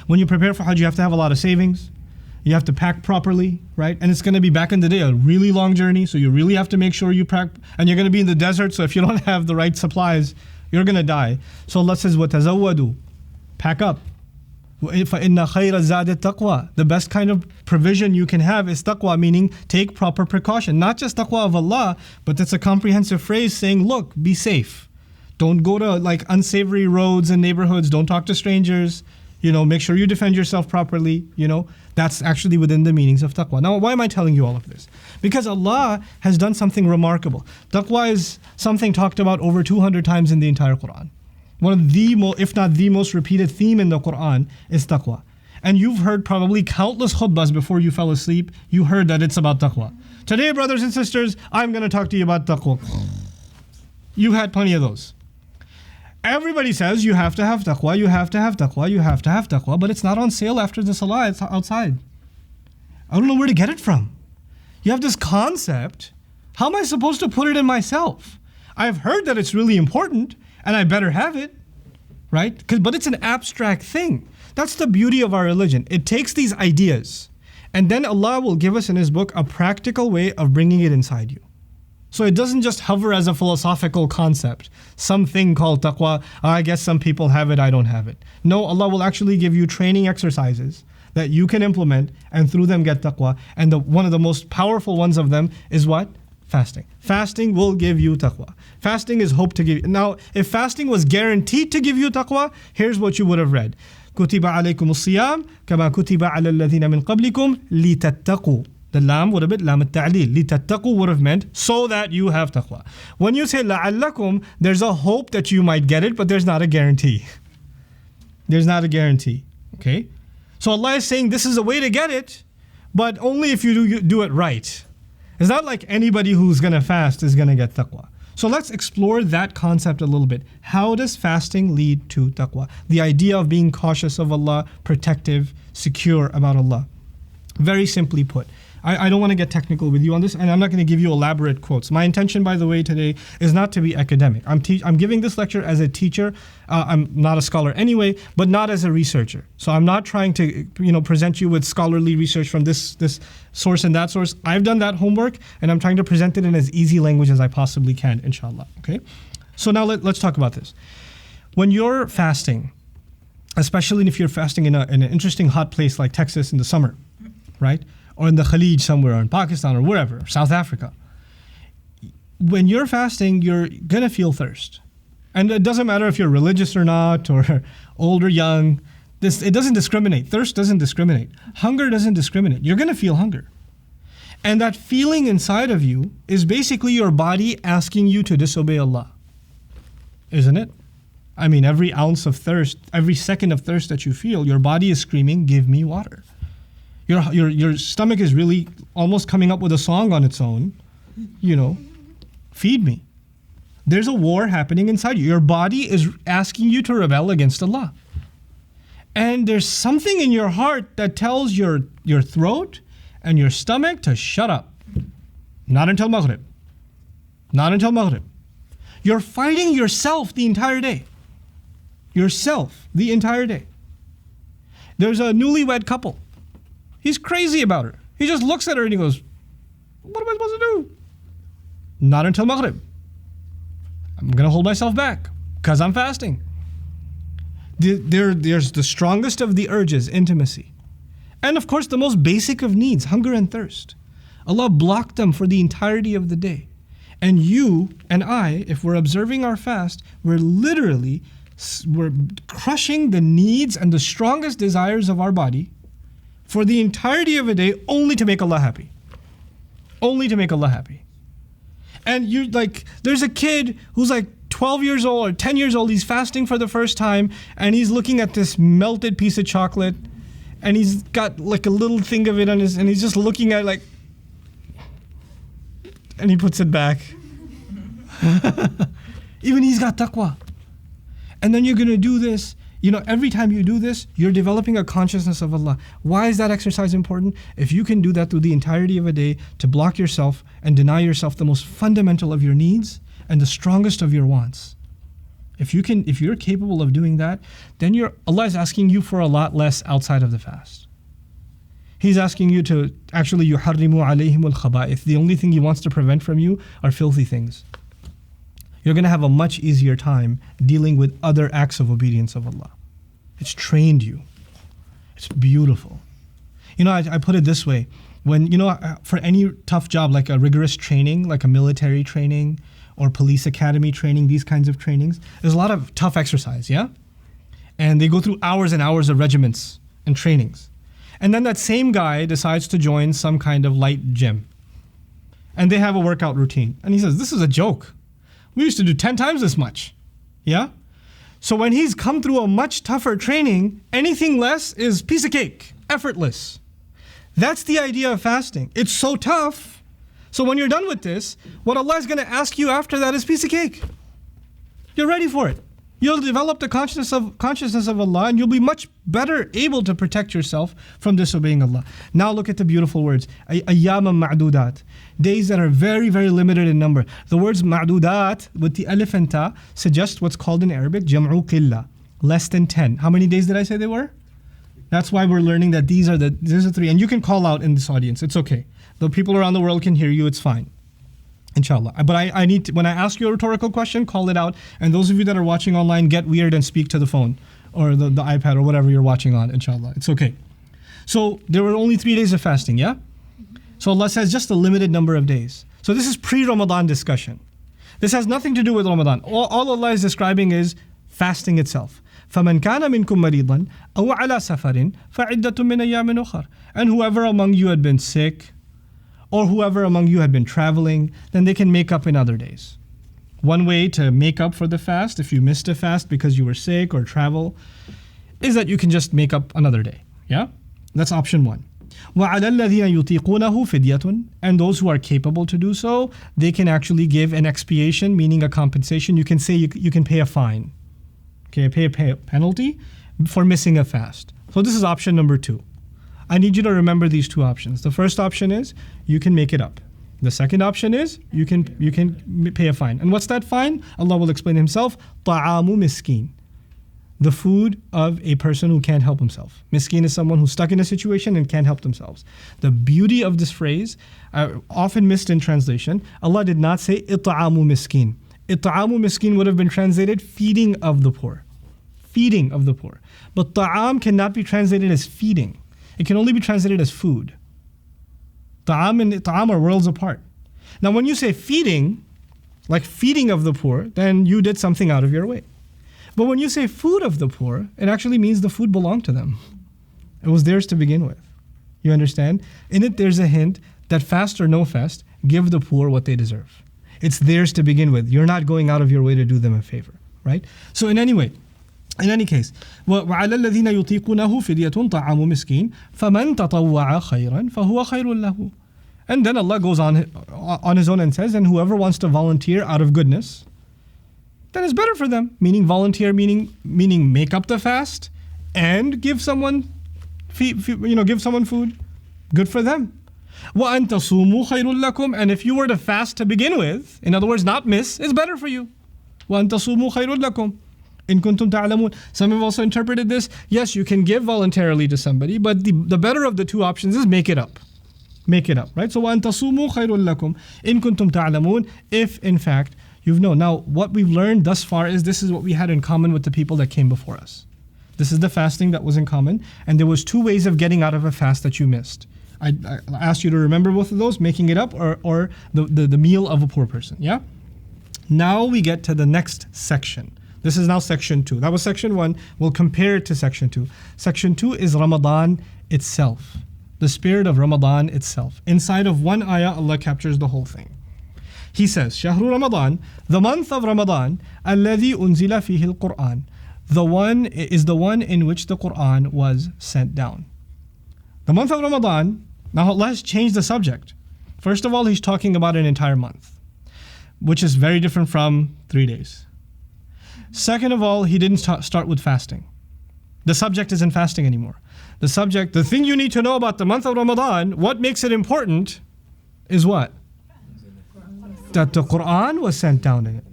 When you prepare for Hajj, you have to have a lot of savings. You have to pack properly, right? And it's going to be, back in the day, a really long journey. So you really have to make sure you pack. And you're going to be in the desert. So if you don't have the right supplies, you're going to die. So Allah says, وَتَزَوَّدُوا. Pack up. فَإِنَّ خَيْرَ الزَّادِ التَّقْوَى. The best kind of provision you can have is taqwa, meaning take proper precaution. Not just taqwa of Allah, but that's a comprehensive phrase saying, look, be safe. Don't go to unsavory roads and neighborhoods. Don't talk to strangers. Make sure you defend yourself properly. That's actually within the meanings of taqwa. Now, why am I telling you all of this? Because Allah has done something remarkable. Taqwa is something talked about over 200 times in the entire Quran. One of the if not the most repeated theme in the Quran is taqwa. And you've heard probably countless khutbahs before you fell asleep. You heard that it's about taqwa. Today, brothers and sisters, I'm going to talk to you about taqwa. You've had plenty of those. Everybody says you have to have taqwa, you have to have taqwa, you have to have taqwa, but it's not on sale after the salah, it's outside. I don't know where to get it from. You have this concept. How am I supposed to put it in myself? I've heard that it's really important, and I better have it, right? But it's an abstract thing. That's the beauty of our religion. It takes these ideas, and then Allah will give us in His book a practical way of bringing it inside you. So it doesn't just hover as a philosophical concept, something called taqwa. I guess some people have it, I don't have it. No, Allah will actually give you training exercises that you can implement and through them get taqwa. And one of the most powerful ones of them is what? Fasting. Fasting will give you taqwa. Fasting is hope to give you. Now, if fasting was guaranteed to give you taqwa, here's what you would have read. كُتِبَ عَلَيْكُمُ الصِّيَامُ كَمَا كُتِبَ عَلَى الَّذِينَ مِنْ قَبْلِكُمْ لِتَتَّقُوا. The lam would have been lam al-ta'lil. لِتَتَّقُوا would have meant so that you have taqwa. When you say لَعَلَّكُمْ, there's a hope that you might get it, but there's not a guarantee. There's not a guarantee. Okay? So Allah is saying this is a way to get it, but only if you do it right. It's not like anybody who's going to fast is going to get taqwa. So let's explore that concept a little bit. How does fasting lead to taqwa? The idea of being cautious of Allah, protective, secure about Allah. Very simply put. I don't want to get technical with you on this, and I'm not going to give you elaborate quotes. My intention, by the way, today is not to be academic. I'm giving this lecture as a teacher. I'm not a scholar anyway, but not as a researcher. So I'm not trying to, present you with scholarly research from this source and that source. I've done that homework, and I'm trying to present it in as easy language as I possibly can, inshallah. Okay. So now let's talk about this. When you're fasting, especially if you're fasting in an interesting hot place like Texas in the summer, right? Or in the Khalij somewhere, or in Pakistan, or wherever, South Africa. When you're fasting, you're gonna feel thirst. And it doesn't matter if you're religious or not, or old or young, It doesn't discriminate. Thirst doesn't discriminate. Hunger doesn't discriminate. You're going to feel hunger. And that feeling inside of you is basically your body asking you to disobey Allah. Isn't it? I mean, every ounce of thirst, every second of thirst that you feel, your body is screaming, give me water. Your stomach is really almost coming up with a song on its own. Feed me. There's a war happening inside you. Your body is asking you to rebel against Allah. And there's something in your heart that tells your throat and your stomach to shut up. Not until Maghrib. Not until Maghrib. You're fighting yourself the entire day. Yourself the entire day. There's a newlywed couple. He's crazy about her. He just looks at her and he goes, what am I supposed to do? Not until Maghrib. I'm going to hold myself back because I'm fasting. There's the strongest of the urges, intimacy. And of course, the most basic of needs, hunger and thirst. Allah blocked them for the entirety of the day. And you and I, if we're observing our fast, we're crushing the needs and the strongest desires of our body for the entirety of a day only to make Allah happy. Only to make Allah happy. And there's a kid who's 12 years old or 10 years old, he's fasting for the first time, and he's looking at this melted piece of chocolate, and he's got a little thing of it on and he's just looking at it and he puts it back. Even he's got taqwa. And then you're going to do this. Every time you do this, you're developing a consciousness of Allah. Why is that exercise important? If you can do that through the entirety of a day to block yourself and deny yourself the most fundamental of your needs and the strongest of your wants. If you're capable of doing that, then Allah is asking you for a lot less outside of the fast. He's asking you to actually يُحَرِّمُ عَلَيْهِمُ الْخَبَائِثِ. The only thing He wants to prevent from you are filthy things. You're going to have a much easier time dealing with other acts of obedience of Allah. It's trained you. It's beautiful. I put it this way. When, for any tough job, like a rigorous training, like a military training or police academy training, these kinds of trainings, there's a lot of tough exercise, yeah? And they go through hours and hours of regiments and trainings. And then that same guy decides to join some kind of light gym. And they have a workout routine. And he says, this is a joke. We used to do 10 times this much. Yeah? So when he's come through a much tougher training, anything less is piece of cake, effortless. That's the idea of fasting. It's so tough. So when you're done with this, what Allah is going to ask you after that is piece of cake. You're ready for it. You'll develop the consciousness of Allah, and you'll be much better able to protect yourself from disobeying Allah. Now look at the beautiful words. Ayyaman ma'dudat. Days that are very, very limited in number. The words ma'dudat with the alif and ta suggest what's called in Arabic jam'u qilla. Less than 10. How many days did I say they were? That's why we're learning that these are three. And you can call out in this audience. It's okay. The people around the world can hear you. It's fine. Inshallah. But I need to, when I ask you a rhetorical question, call it out. And those of you that are watching online, get weird and speak to the phone or the iPad or whatever you're watching on, inshallah. It's okay. So there were only 3 days of fasting, yeah? So Allah says just a limited number of days. So this is pre-Ramadan discussion. This has nothing to do with Ramadan. All Allah is describing is fasting itself. فَمَنْ كَانَ مِنْكُمْ مَرِيضًا أَوْ عَلَى سَفَرٍ فَعِدَّةٌ مِّنْ أَيَّامٍ أُخَرٍ. And whoever among you had been sick, or whoever among you had been traveling, then they can make up in other days. One way to make up for the fast, if you missed a fast because you were sick or travel, is that you can just make up another day. Yeah? That's option one. وَعَلَى الَّذِينَ يُطِيقُونَهُ فِدْيَةٌ. And those who are capable to do so, they can actually give an expiation, meaning a compensation. You can say you can pay a fine. Okay, pay a penalty for missing a fast. So this is option number 2. I need you to remember these 2 options. The first option is you can make it up. The second option is you can pay a fine. And what's that fine? Allah will explain Himself. طَعَامُ miskin. The food of a person who can't help himself. Miskin is someone who's stuck in a situation and can't help themselves. The beauty of this phrase, often missed in translation, Allah did not say إِطْعَامُ miskin. إِطْعَامُ miskin would have been translated feeding of the poor. Feeding of the poor. But ta'am cannot be translated as feeding. It can only be translated as food. Ta'am and ta'am are worlds apart. Now when you say feeding, like feeding of the poor, then you did something out of your way. But when you say food of the poor, it actually means the food belonged to them. It was theirs to begin with. You understand? In it, there's a hint that fast or no fast, give the poor what they deserve. It's theirs to begin with. You're not going out of your way to do them a favor, right? So in any case, وَعَلَى الَّذِينَ يُطِيقُونَهُ فِدْيَةٌ طَعَامُ مِسْكِينٍ فَمَنْ تَطَوَّعَ خَيْرًا فَهُوَ خَيْرٌ لَهُ. And then Allah goes on His own and says, and whoever wants to volunteer out of goodness, then it's better for them. Meaning volunteer, meaning make up the fast and give someone, give someone food. Good for them. وَأَن تَصُومُوا خَيْرٌ لَكُمْ. And if you were to fast to begin with, in other words, not miss, it's better for you. وَأَن تَصُومُوا خَيْرٌ لَكُمْ إِن كُنتُمْ تَعْلَمُونَ. Some have also interpreted this, yes, you can give voluntarily to somebody, but the better of the two options is make it up. Make it up, right? So وَأَن تَصُومُوا خَيْرٌ لَكُمْ إِن كُنتُمْ تَعْلَمُونَ. If in fact you've known. Now, what we've learned thus far is this is what we had in common with the people that came before us. This is the fasting that was in common, and there was two ways of getting out of a fast that you missed. I asked you to remember both of those, making it up or the meal of a poor person, yeah? Now we get to the next section. This is now section 2. That was section 1. We'll compare it to section 2. Section 2 is Ramadan itself. The spirit of Ramadan itself. Inside of one ayah, Allah captures the whole thing. He says, Shahru Ramadan, the month of Ramadan, الَّذِي أُنزِلَ فِيهِ الْقُرْآنِ. The one is the one in which the Qur'an was sent down. The month of Ramadan, now Allah has changed the subject. First of all, He's talking about an entire month, which is very different from 3 days. Second of all, He didn't start with fasting. The subject isn't fasting anymore. The thing you need to know about the month of Ramadan, what makes it important, is what? That the Qur'an was sent down in it.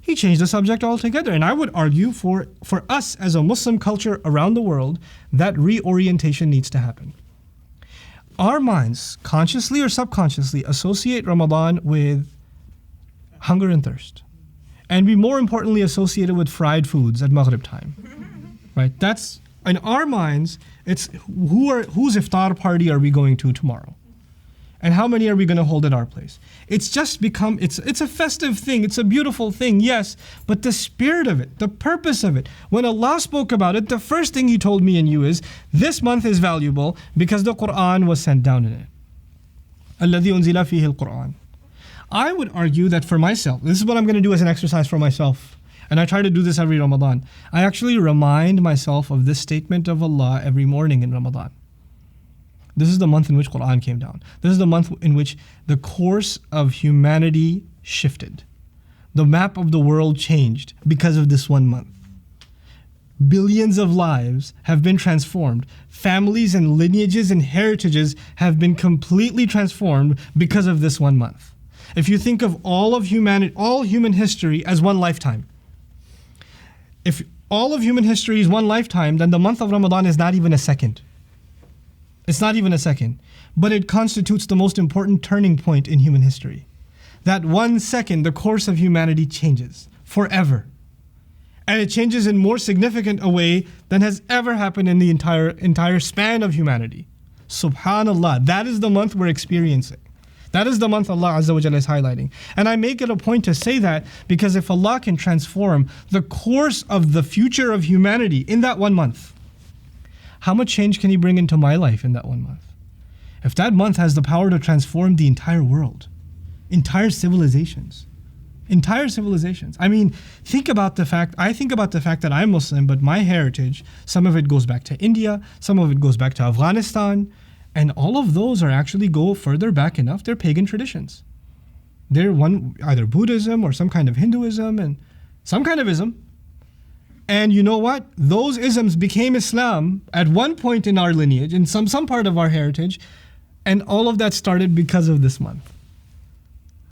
He changed the subject altogether. And I would argue for us as a Muslim culture around the world, that reorientation needs to happen. Our minds, consciously or subconsciously, associate Ramadan with hunger and thirst. And we more importantly associate it with fried foods at Maghrib time. Right? That's, in our minds, it's whose iftar party are we going to tomorrow? And how many are we going to hold at our place? It's just become, it's a festive thing, it's a beautiful thing, yes, but the spirit of it, the purpose of it, when Allah spoke about it, the first thing He told me and you is, this month is valuable because the Qur'an was sent down in it. الَّذِي أُنزِلَ فِيهِ الْقُرْآنِ. I would argue that for myself, this is what I'm going to do as an exercise for myself, and I try to do this every Ramadan. I actually remind myself of this statement of Allah every morning in Ramadan. This is the month in which Qur'an came down. This is the month in which the course of humanity shifted. The map of the world changed because of this one month. Billions of lives have been transformed. Families and lineages and heritages have been completely transformed because of this one month. If you think of all of humanity, all human history as one lifetime, if all of human history is one lifetime, then the month of Ramadan is not even a second. It's not even a second, but it constitutes the most important turning point in human history. That 1 second, the course of humanity changes forever. And it changes in more significant a way than has ever happened in the entire span of humanity. Subhanallah, that is the month we're experiencing. That is the month Allah Azza wa Jalla is highlighting. And I make it a point to say that because if Allah can transform the course of the future of humanity in that 1 month, how much change can He bring into my life in that 1 month? If that month has the power to transform the entire world, entire civilizations. I mean, I think about the fact that I'm Muslim, but my heritage, some of it goes back to India, some of it goes back to Afghanistan, and all of those are actually go further back enough, they're pagan traditions. They're either Buddhism or some kind of Hinduism and some kind of ism. And you know what? Those isms became Islam at one point in our lineage, in some part of our heritage, and all of that started because of this month.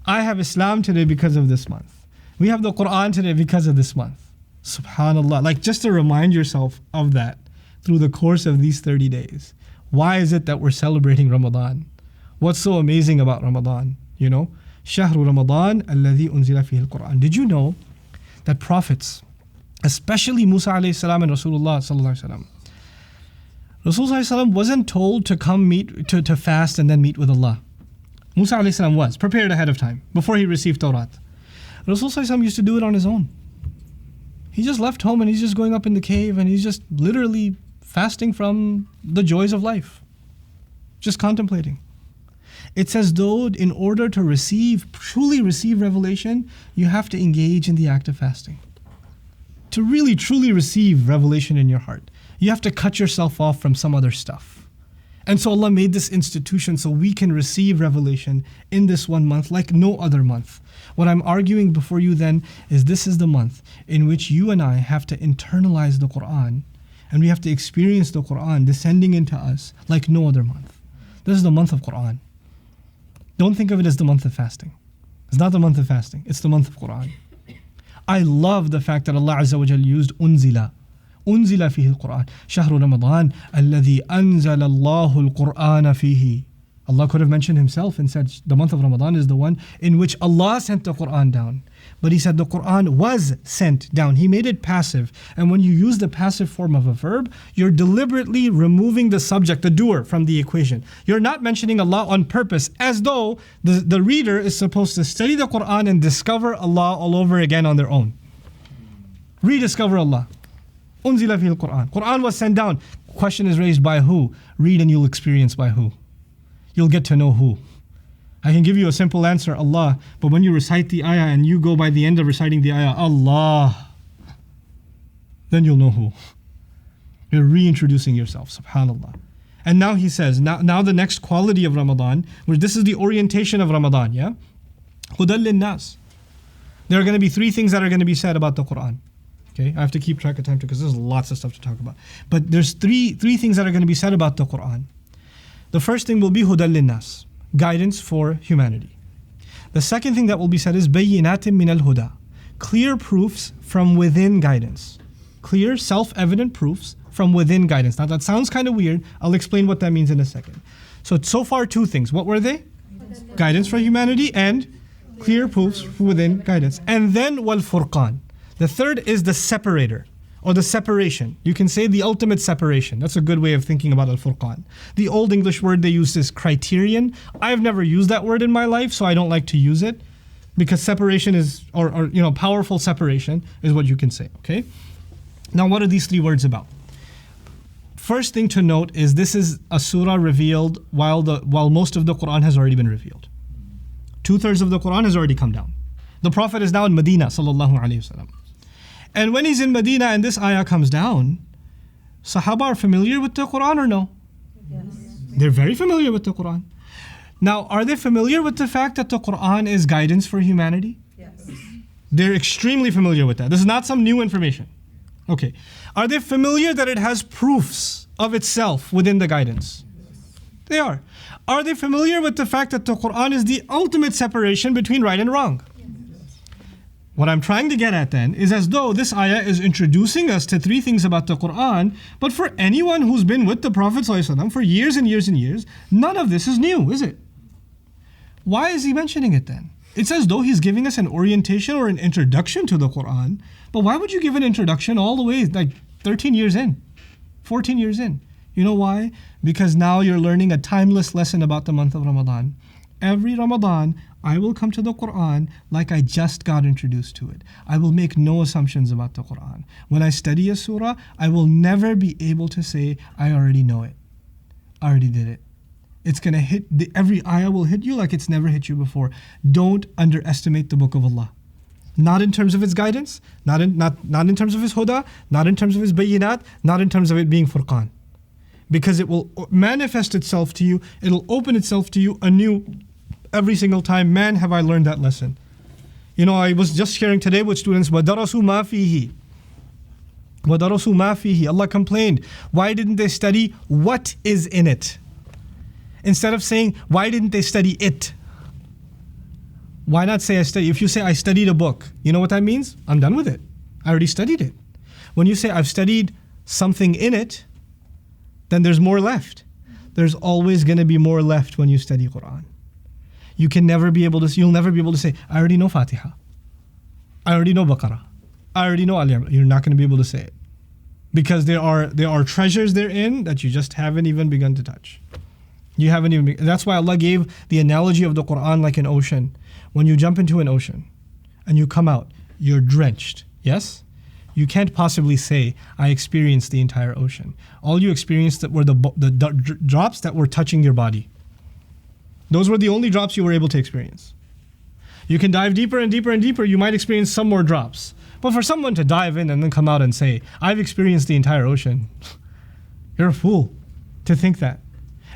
I have Islam today because of this month. We have the Qur'an today because of this month. Subhanallah. Like, just to remind yourself of that through the course of these 30 days. Why is it that we're celebrating Ramadan? What's so amazing about Ramadan? You know? Shahru Ramadan alladhi unzila fihi al-Qur'an. Did you know that prophets, especially Musa alayhi salam and Rasulullah sallallahu alayhi wasallam, Rasul sallallahu alayhi wasallam wasn't told to come to fast and then meet with Allah. Musa alayhi salam was prepared ahead of time before he received Tawrat. Rasul sallallahu alayhi wasallam used to do it on his own. He just left home and he's just going up in the cave and he's just literally fasting from the joys of life. Just contemplating. It's as though in order to truly receive revelation, you have to engage in the act of fasting. To really, truly receive revelation in your heart, you have to cut yourself off from some other stuff. And so Allah made this institution so we can receive revelation in this one month like no other month. What I'm arguing before you then is this is the month in which you and I have to internalize the Quran and we have to experience the Quran descending into us like no other month. This is the month of Quran. Don't think of it as the month of fasting. It's not the month of fasting, it's the month of Quran. I love the fact that Allah Azza wa Jal used unzila. أنزل فيه القرآن شهر رمضان الذي أنزل الله القرآن فيه. Allah could have mentioned himself and said the month of Ramadan is the one in which Allah sent the Quran down. But he said the Quran was sent down. He made it passive. And when you use the passive form of a verb, you're deliberately removing the subject, the doer, from the equation. You're not mentioning Allah on purpose, as though the reader is supposed to study the Quran and discover Allah all over again on their own. Rediscover Allah. Unzila fihi al-Quran. Quran was sent down. Question is raised by who? Read and you'll experience by who. You'll get to know who. I can give you a simple answer, Allah, but when you recite the ayah and you go by the end of reciting the ayah, Allah, then you'll know who. You're reintroducing yourself, subhanAllah. And now he says, now the next quality of Ramadan, where this is the orientation of Ramadan, yeah? Hudal lin-nas. There are going to be three things that are going to be said about the Quran. Okay, I have to keep track of time because there's lots of stuff to talk about. But there's three things that are going to be said about the Quran. The first thing will be hudal lin-nas, guidance for humanity. The second thing that will be said is bayyinatin min al-huda, clear proofs from within guidance. Clear, self-evident proofs from within guidance. Now that sounds kind of weird. I'll explain what that means in a second. So far two things. What were they? Guidance for humanity and clear proofs from within guidance. And then wal furqan. The third is the separator, or the separation. You can say the ultimate separation. That's a good way of thinking about al-furqan. The old English word they use is criterion. I've never used that word in my life, so I don't like to use it, because separation is, or powerful separation is what you can say, okay? Now what are these three words about? First thing to note is this is a surah revealed while most of the Quran has already been revealed. 2/3 of the Quran has already come down. The Prophet is now in Medina, sallallahu alaihi wasallam. And when he's in Medina and this ayah comes down, Sahaba are familiar with the Quran or no? Yes. They're very familiar with the Quran. Now, are they familiar with the fact that the Quran is guidance for humanity? Yes. They're extremely familiar with that. This is not some new information. Okay. Are they familiar that it has proofs of itself within the guidance? Yes. They are. Are they familiar with the fact that the Quran is the ultimate separation between right and wrong? What I'm trying to get at then is as though this ayah is introducing us to three things about the Quran, but for anyone who's been with the Prophet ﷺ for years and years and years, none of this is new, is it? Why is he mentioning it then? It's as though he's giving us an orientation or an introduction to the Quran, but why would you give an introduction all the way like 13 years in, 14 years in? You know why? Because now you're learning a timeless lesson about the month of Ramadan. Every Ramadan, I will come to the Quran like I just got introduced to it. I will make no assumptions about the Quran. When I study a surah, I will never be able to say, I already know it. I already did it. It's going to hit, every ayah will hit you like it's never hit you before. Don't underestimate the book of Allah. Not in terms of its guidance, not in terms of its huda, not in terms of its bayyinat, not in terms of it being furqan. Because it will manifest itself to you, it'll open itself to you anew every single time. Man, have I learned that lesson. I was just sharing today with students, وَدَرَسُوا مَا فِيهِ. وَدَرَسُوا مَا فِيهِ. Allah complained, why didn't they study what is in it? Instead of saying, why didn't they study it? Why not say I study? If you say I studied a book, you know what that means? I'm done with it. I already studied it. When you say I've studied something in it, then there's more left. There's always going to be more left when you study Quran. You'll never be able to say, I already know Fatiha. I already know Baqarah. I already know Ali Imran. You're not going to be able to say it. Because there are treasures therein that you just haven't even begun to touch. That's why Allah gave the analogy of the Quran like an ocean. When you jump into an ocean and you come out, you're drenched. Yes? You can't possibly say, I experienced the entire ocean. All you experienced were the drops that were touching your body. Those were the only drops you were able to experience. You can dive deeper and deeper and deeper, you might experience some more drops. But for someone to dive in and then come out and say, I've experienced the entire ocean, you're a fool to think that.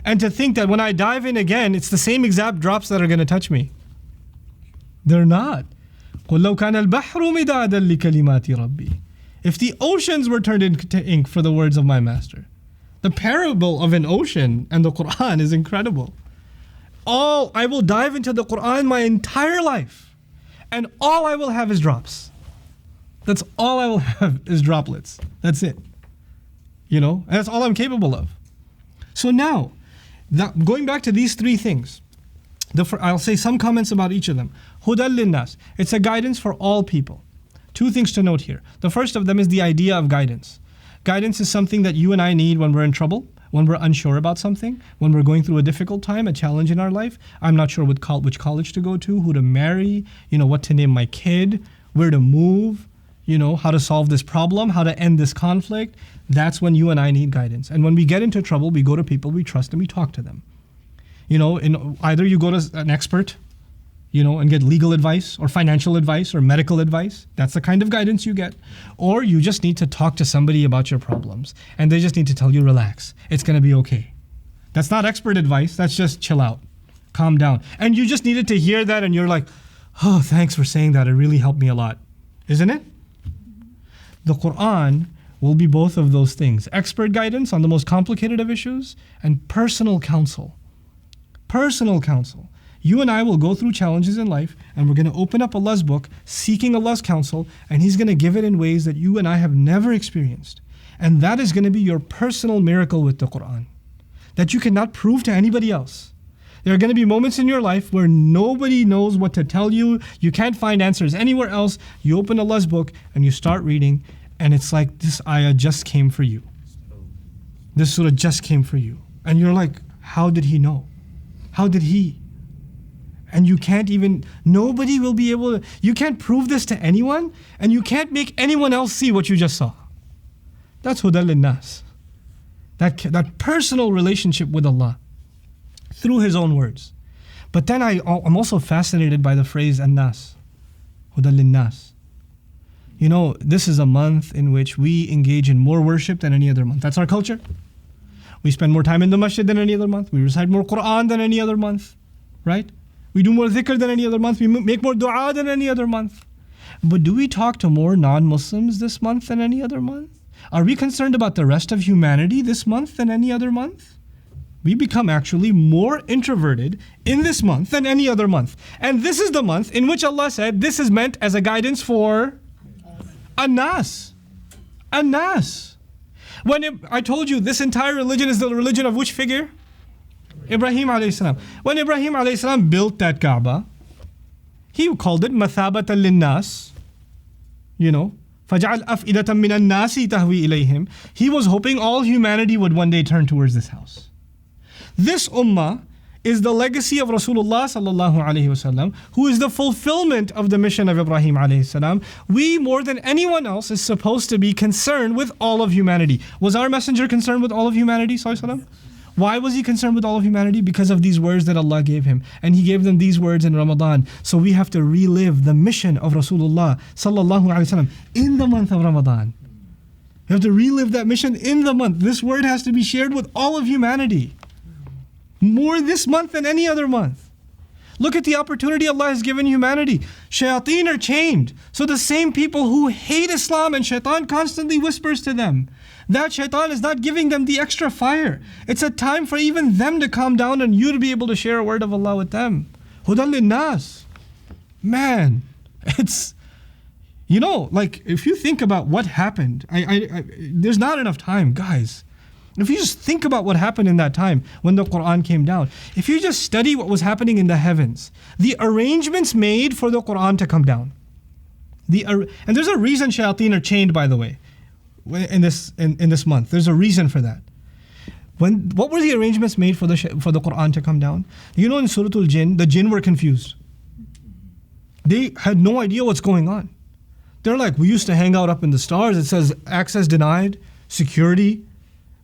And to think that when I dive in again, it's the same exact drops that are going to touch me. They're not. قُلْ لَوْ كَانَ الْبَحْرُ مِدَادًا لِكَلِمَاتِ رَبِّي. If the oceans were turned into ink for the words of my master. The parable of an ocean and the Quran is incredible. I will dive into the Quran my entire life, and all I will have is drops. That's all I will have is droplets. That's it. And that's all I'm capable of. So now, going back to these three things, I'll say some comments about each of them. Hudal linnas. It's a guidance for all people. Two things to note here. The first of them is the idea of guidance. Guidance is something that you and I need when we're in trouble, when we're unsure about something, when we're going through a difficult time, a challenge in our life. I'm not sure which college to go to, who to marry, what to name my kid, where to move, how to solve this problem, how to end this conflict. That's when you and I need guidance. And when we get into trouble, we go to people we trust and we talk to them. Either you go to an expert, and get legal advice or financial advice or medical advice. That's the kind of guidance you get. Or you just need to talk to somebody about your problems and they just need to tell you, relax, it's going to be okay. That's not expert advice. That's just chill out, calm down. And you just needed to hear that and you're like, oh, thanks for saying that. It really helped me a lot. Isn't it? The Quran will be both of those things. Expert guidance on the most complicated of issues and personal counsel. Personal counsel. You and I will go through challenges in life and we're going to open up Allah's book, seeking Allah's counsel, and He's going to give it in ways that you and I have never experienced. And that is going to be your personal miracle with the Quran, that you cannot prove to anybody else. There are going to be moments in your life where nobody knows what to tell you. You can't find answers anywhere else. You open Allah's book and you start reading, and it's like, this ayah just came for you. This surah just came for you. And you're like, how did He know? How did He? And nobody will be able to, you can't prove this to anyone, and you can't make anyone else see what you just saw. That's hudal linnas. That personal relationship with Allah through His own words. But then I'm also fascinated by the phrase an-nas, hudal linnas. This is a month in which we engage in more worship than any other month. That's our culture. We spend more time in the masjid than any other month. We recite more Quran than any other month, right? We do more dhikr than any other month. We make more dua than any other month. But do we talk to more non-Muslims this month than any other month? Are we concerned about the rest of humanity this month than any other month? We become actually more introverted in this month than any other month. And this is the month in which Allah said this is meant as a guidance for an-nas. An-nas. I told you this entire religion is the religion of which figure? Ibrahim alayhi salam. When Ibrahim alayhi salam built that Kaaba, he called it mathabatan linnas. فَجَعَلْ أَفْئِدَةً مِّنَ النَّاسِ تَهْوِي إِلَيْهِمْ. He was hoping all humanity would one day turn towards this house. This ummah is the legacy of Rasulullah sallallahu alaihi wasallam, who is the fulfillment of the mission of Ibrahim alayhi salam. We, more than anyone else, is supposed to be concerned with all of humanity. Was our messenger concerned with all of humanity, sallallahu alaihi wasallam? Why was he concerned with all of humanity? Because of these words that Allah gave him. And He gave them these words in Ramadan. So we have to relive the mission of Rasulullah sallallahu alaihi wasallam in the month of Ramadan. We have to relive that mission in the month. This word has to be shared with all of humanity. More this month than any other month. Look at the opportunity Allah has given humanity. Shayateen are chained. So the same people who hate Islam and shaitan constantly whispers to them, that shaitan is not giving them the extra fire. It's a time for even them to calm down and you to be able to share a word of Allah with them. Hudal linnas. Man, it's, if you think about what happened, there's not enough time, guys. If you just think about what happened in that time when the Quran came down, if you just study what was happening in the heavens, the arrangements made for the Quran to come down. And there's a reason shayateen are chained, by the way, in this month. There's a reason for that. What were the arrangements made for the Quran to come down? In Surah Al-Jinn, the jinn were confused. They had no idea what's going on. They're like, we used to hang out up in the stars. It says access denied, security.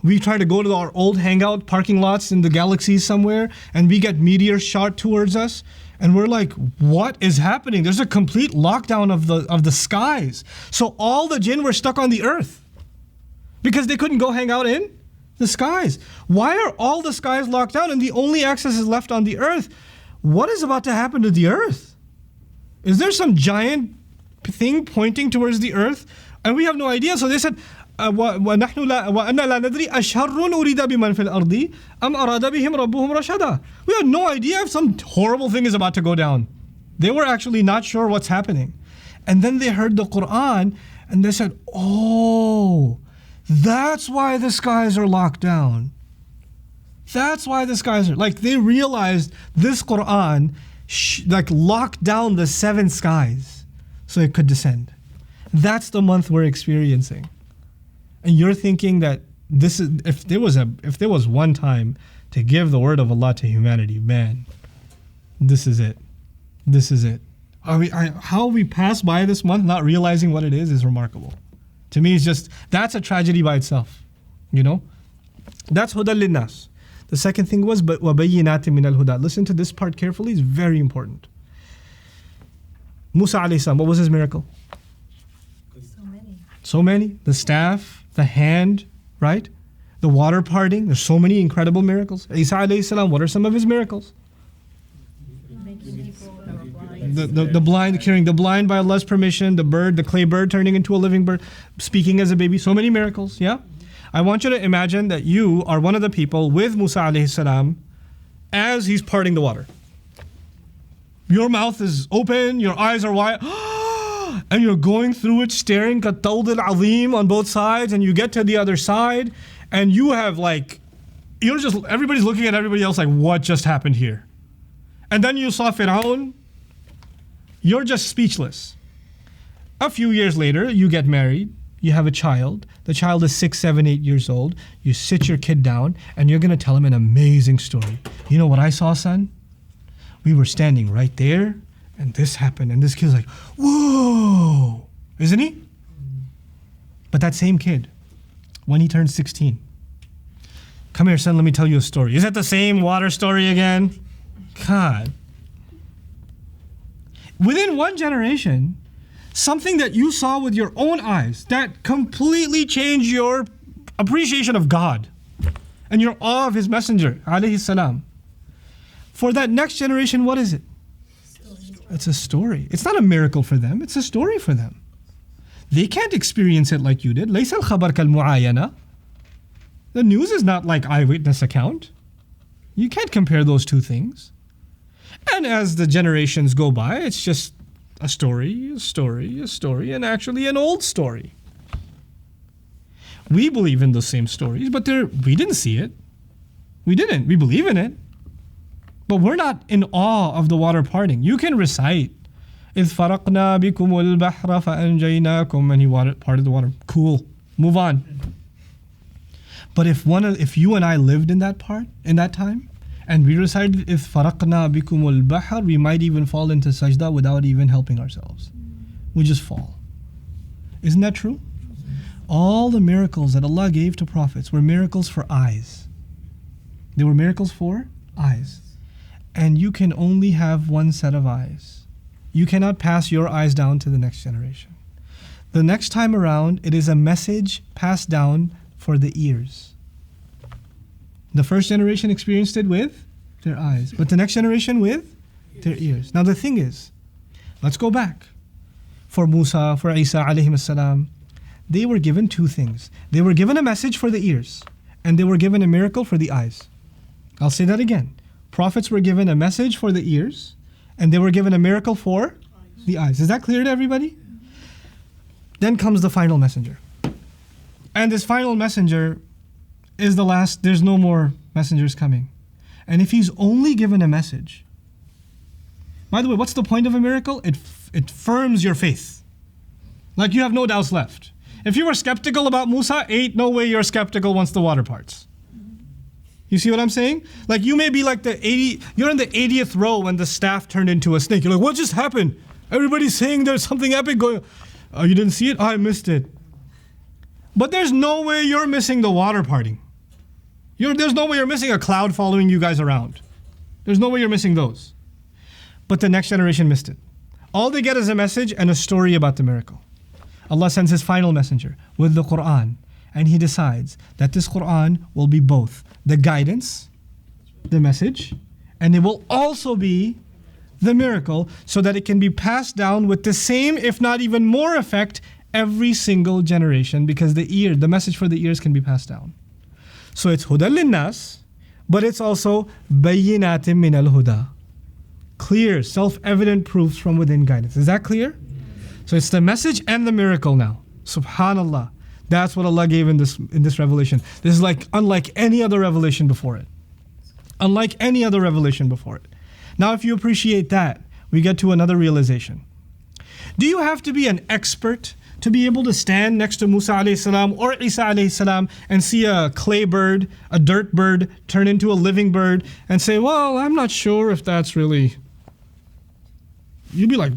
We try to go to our old hangout parking lots in the galaxies somewhere, and we get meteors shot towards us. And we're like, what is happening? There's a complete lockdown of the skies. So all the jinn were stuck on the earth because they couldn't go hang out in the skies. Why are all the skies locked down and the only access is left on the earth? What is about to happen to the earth? Is there some giant thing pointing towards the earth? And we have no idea. So they said, وَنَحْنُ وَأَنَّا لَا نَدْرِي أَشَرٌّ أُرِيدَ بِمَنْ فِي الْأَرْضِ أَمْ أَرَادَ بِهِمْ رَبُّهُمْ رَشَدًا. We had no idea if some horrible thing is about to go down. They were actually not sure what's happening. And then they heard the Quran and they said, oh, that's why the skies are locked down. That's why the skies are, like they realized this Quran like locked down the 7 skies so it could descend. That's the month we're experiencing. And you're thinking that this is, if there was one time to give the word of Allah to humanity, man, this is it. This is it. How we pass by this month not realizing what it is remarkable. To me, it's just, that's a tragedy by itself. You know? That's hudal linnas. The second thing was, وَبَيِّنَاتٍ مِنَ الْهُدَى. Listen to this part carefully, it's very important. Musa alayhi salam, what was his miracle? So many. The staff, the hand, right? The water parting. There's so many incredible miracles. Isa alayhi salam, what are some of his miracles? The blind, curing the blind by Allah's permission, the clay bird turning into a living bird, speaking as a baby. So many miracles, yeah? I want you to imagine that you are one of the people with Musa alayhi salam as he's parting the water. Your mouth is open, your eyes are wide, and you're going through it staring كَالطَّوْدِ الْعَظِيمِ on both sides, and you get to the other side, and you have like, everybody's looking at everybody else like, what just happened here? And then you saw Fir'aun, you're just speechless. A few years later, you get married, you have a child, the child is 6, 7, 8 years old, you sit your kid down, and you're gonna tell him an amazing story. You know what I saw, son? We were standing right there, and this happened, and this kid's like, whoa, isn't he? But that same kid, when he turns 16, come here, son, let me tell you a story. Is that the same water story again? God. Within one generation, something that you saw with your own eyes that completely changed your appreciation of God and your awe of His Messenger, alayhi salam. For that next generation, what is it? It's a story. It's not a miracle for them, it's a story for them. They can't experience it like you did. لَيْسَ الْخَبَرْ كَالْمُعَايَنَةِ. The news is not like eyewitness account. You can't compare those two things. And as the generations go by, it's just a story, and actually an old story. We believe in those same stories, but we didn't see it. We didn't. We believe in it. But we're not in awe of the water parting. You can recite, إِذْ فَرَقْنَا بِكُمُ الْبَحْرَ فَأَنْجَيْنَاكُمْ, and He parted the water. Cool. Move on. But if you and I lived in that time, and we recited إِذْ فَرَقْنَا بِكُمُ الْبَحْرَ, we might even fall into sajda without even helping ourselves. We just fall. Isn't that true? All the miracles that Allah gave to prophets were miracles for eyes. They were miracles for eyes. And you can only have one set of eyes. You cannot pass your eyes down to the next generation. The next time around, it is a message passed down for the ears. The first generation experienced it with their eyes, but the next generation with their ears. Now the thing is, let's go back. For Musa, for Isa alayhim salam, they were given two things. They were given a message for the ears, and they were given a miracle for the eyes. I'll say that again. Prophets were given a message for the ears, and they were given a miracle for the eyes. Is that clear to everybody? Then comes the final messenger. And this final messenger is the last. There's no more messengers coming. And if he's only given a message, by the way, what's the point of a miracle? It firms your faith. Like you have no doubts left. If you were skeptical about Musa, ain't no way you're skeptical once the water parts. You see what I'm saying? Like you may be like you're in the 80th row when the staff turned into a snake. You're like, what just happened? Everybody's saying there's something epic going on. Oh, you didn't see it? Oh, I missed it. But there's no way you're missing the water parting. There's no way you're missing a cloud following you guys around. There's no way you're missing those. But the next generation missed it. All they get is a message and a story about the miracle. Allah sends His final messenger with the Quran, and He decides that this Quran will be both the guidance, the message, and it will also be the miracle, so that it can be passed down with the same, if not even more effect, every single generation, because the message for the ears can be passed down. So it's huda linnas, but it's also bayyinatin min al-huda. Clear, self-evident proofs from within guidance. Is that clear? So it's the message and the miracle now. Subhanallah. That's what Allah gave in this revelation. This is unlike any other revelation before it. Unlike any other revelation before it. Now if you appreciate that, we get to another realization. Do you have to be an expert to be able to stand next to Musa alayhi salam or Isa alayhi salam and see a clay bird, a dirt bird, turn into a living bird and say, well, I'm not sure if that's really... You'd be like,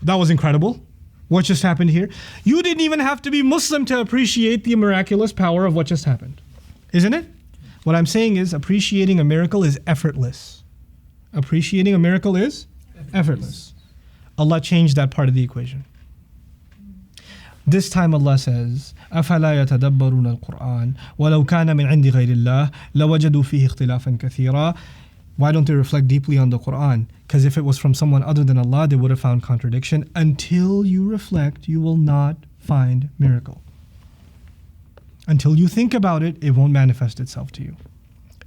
that was incredible. What just happened here? You didn't even have to be Muslim to appreciate the miraculous power of what just happened. Isn't it? What I'm saying is appreciating a miracle is effortless. Appreciating a miracle is effortless. Allah changed that part of the equation. This time Allah says, أَفَلَا يَتَدَبَّرُونَ الْقُرْآنَ وَلَوْ كَانَ مِنْ عِنْدِ غَيْرِ اللَّهِ لَوَجَدُوا فِيهِ اخْتِلَافًا كَثِيرًا. Why don't they reflect deeply on the Quran? Because if it was from someone other than Allah, they would have found contradiction. Until you reflect, you will not find miracle. Until you think about it, it won't manifest itself to you.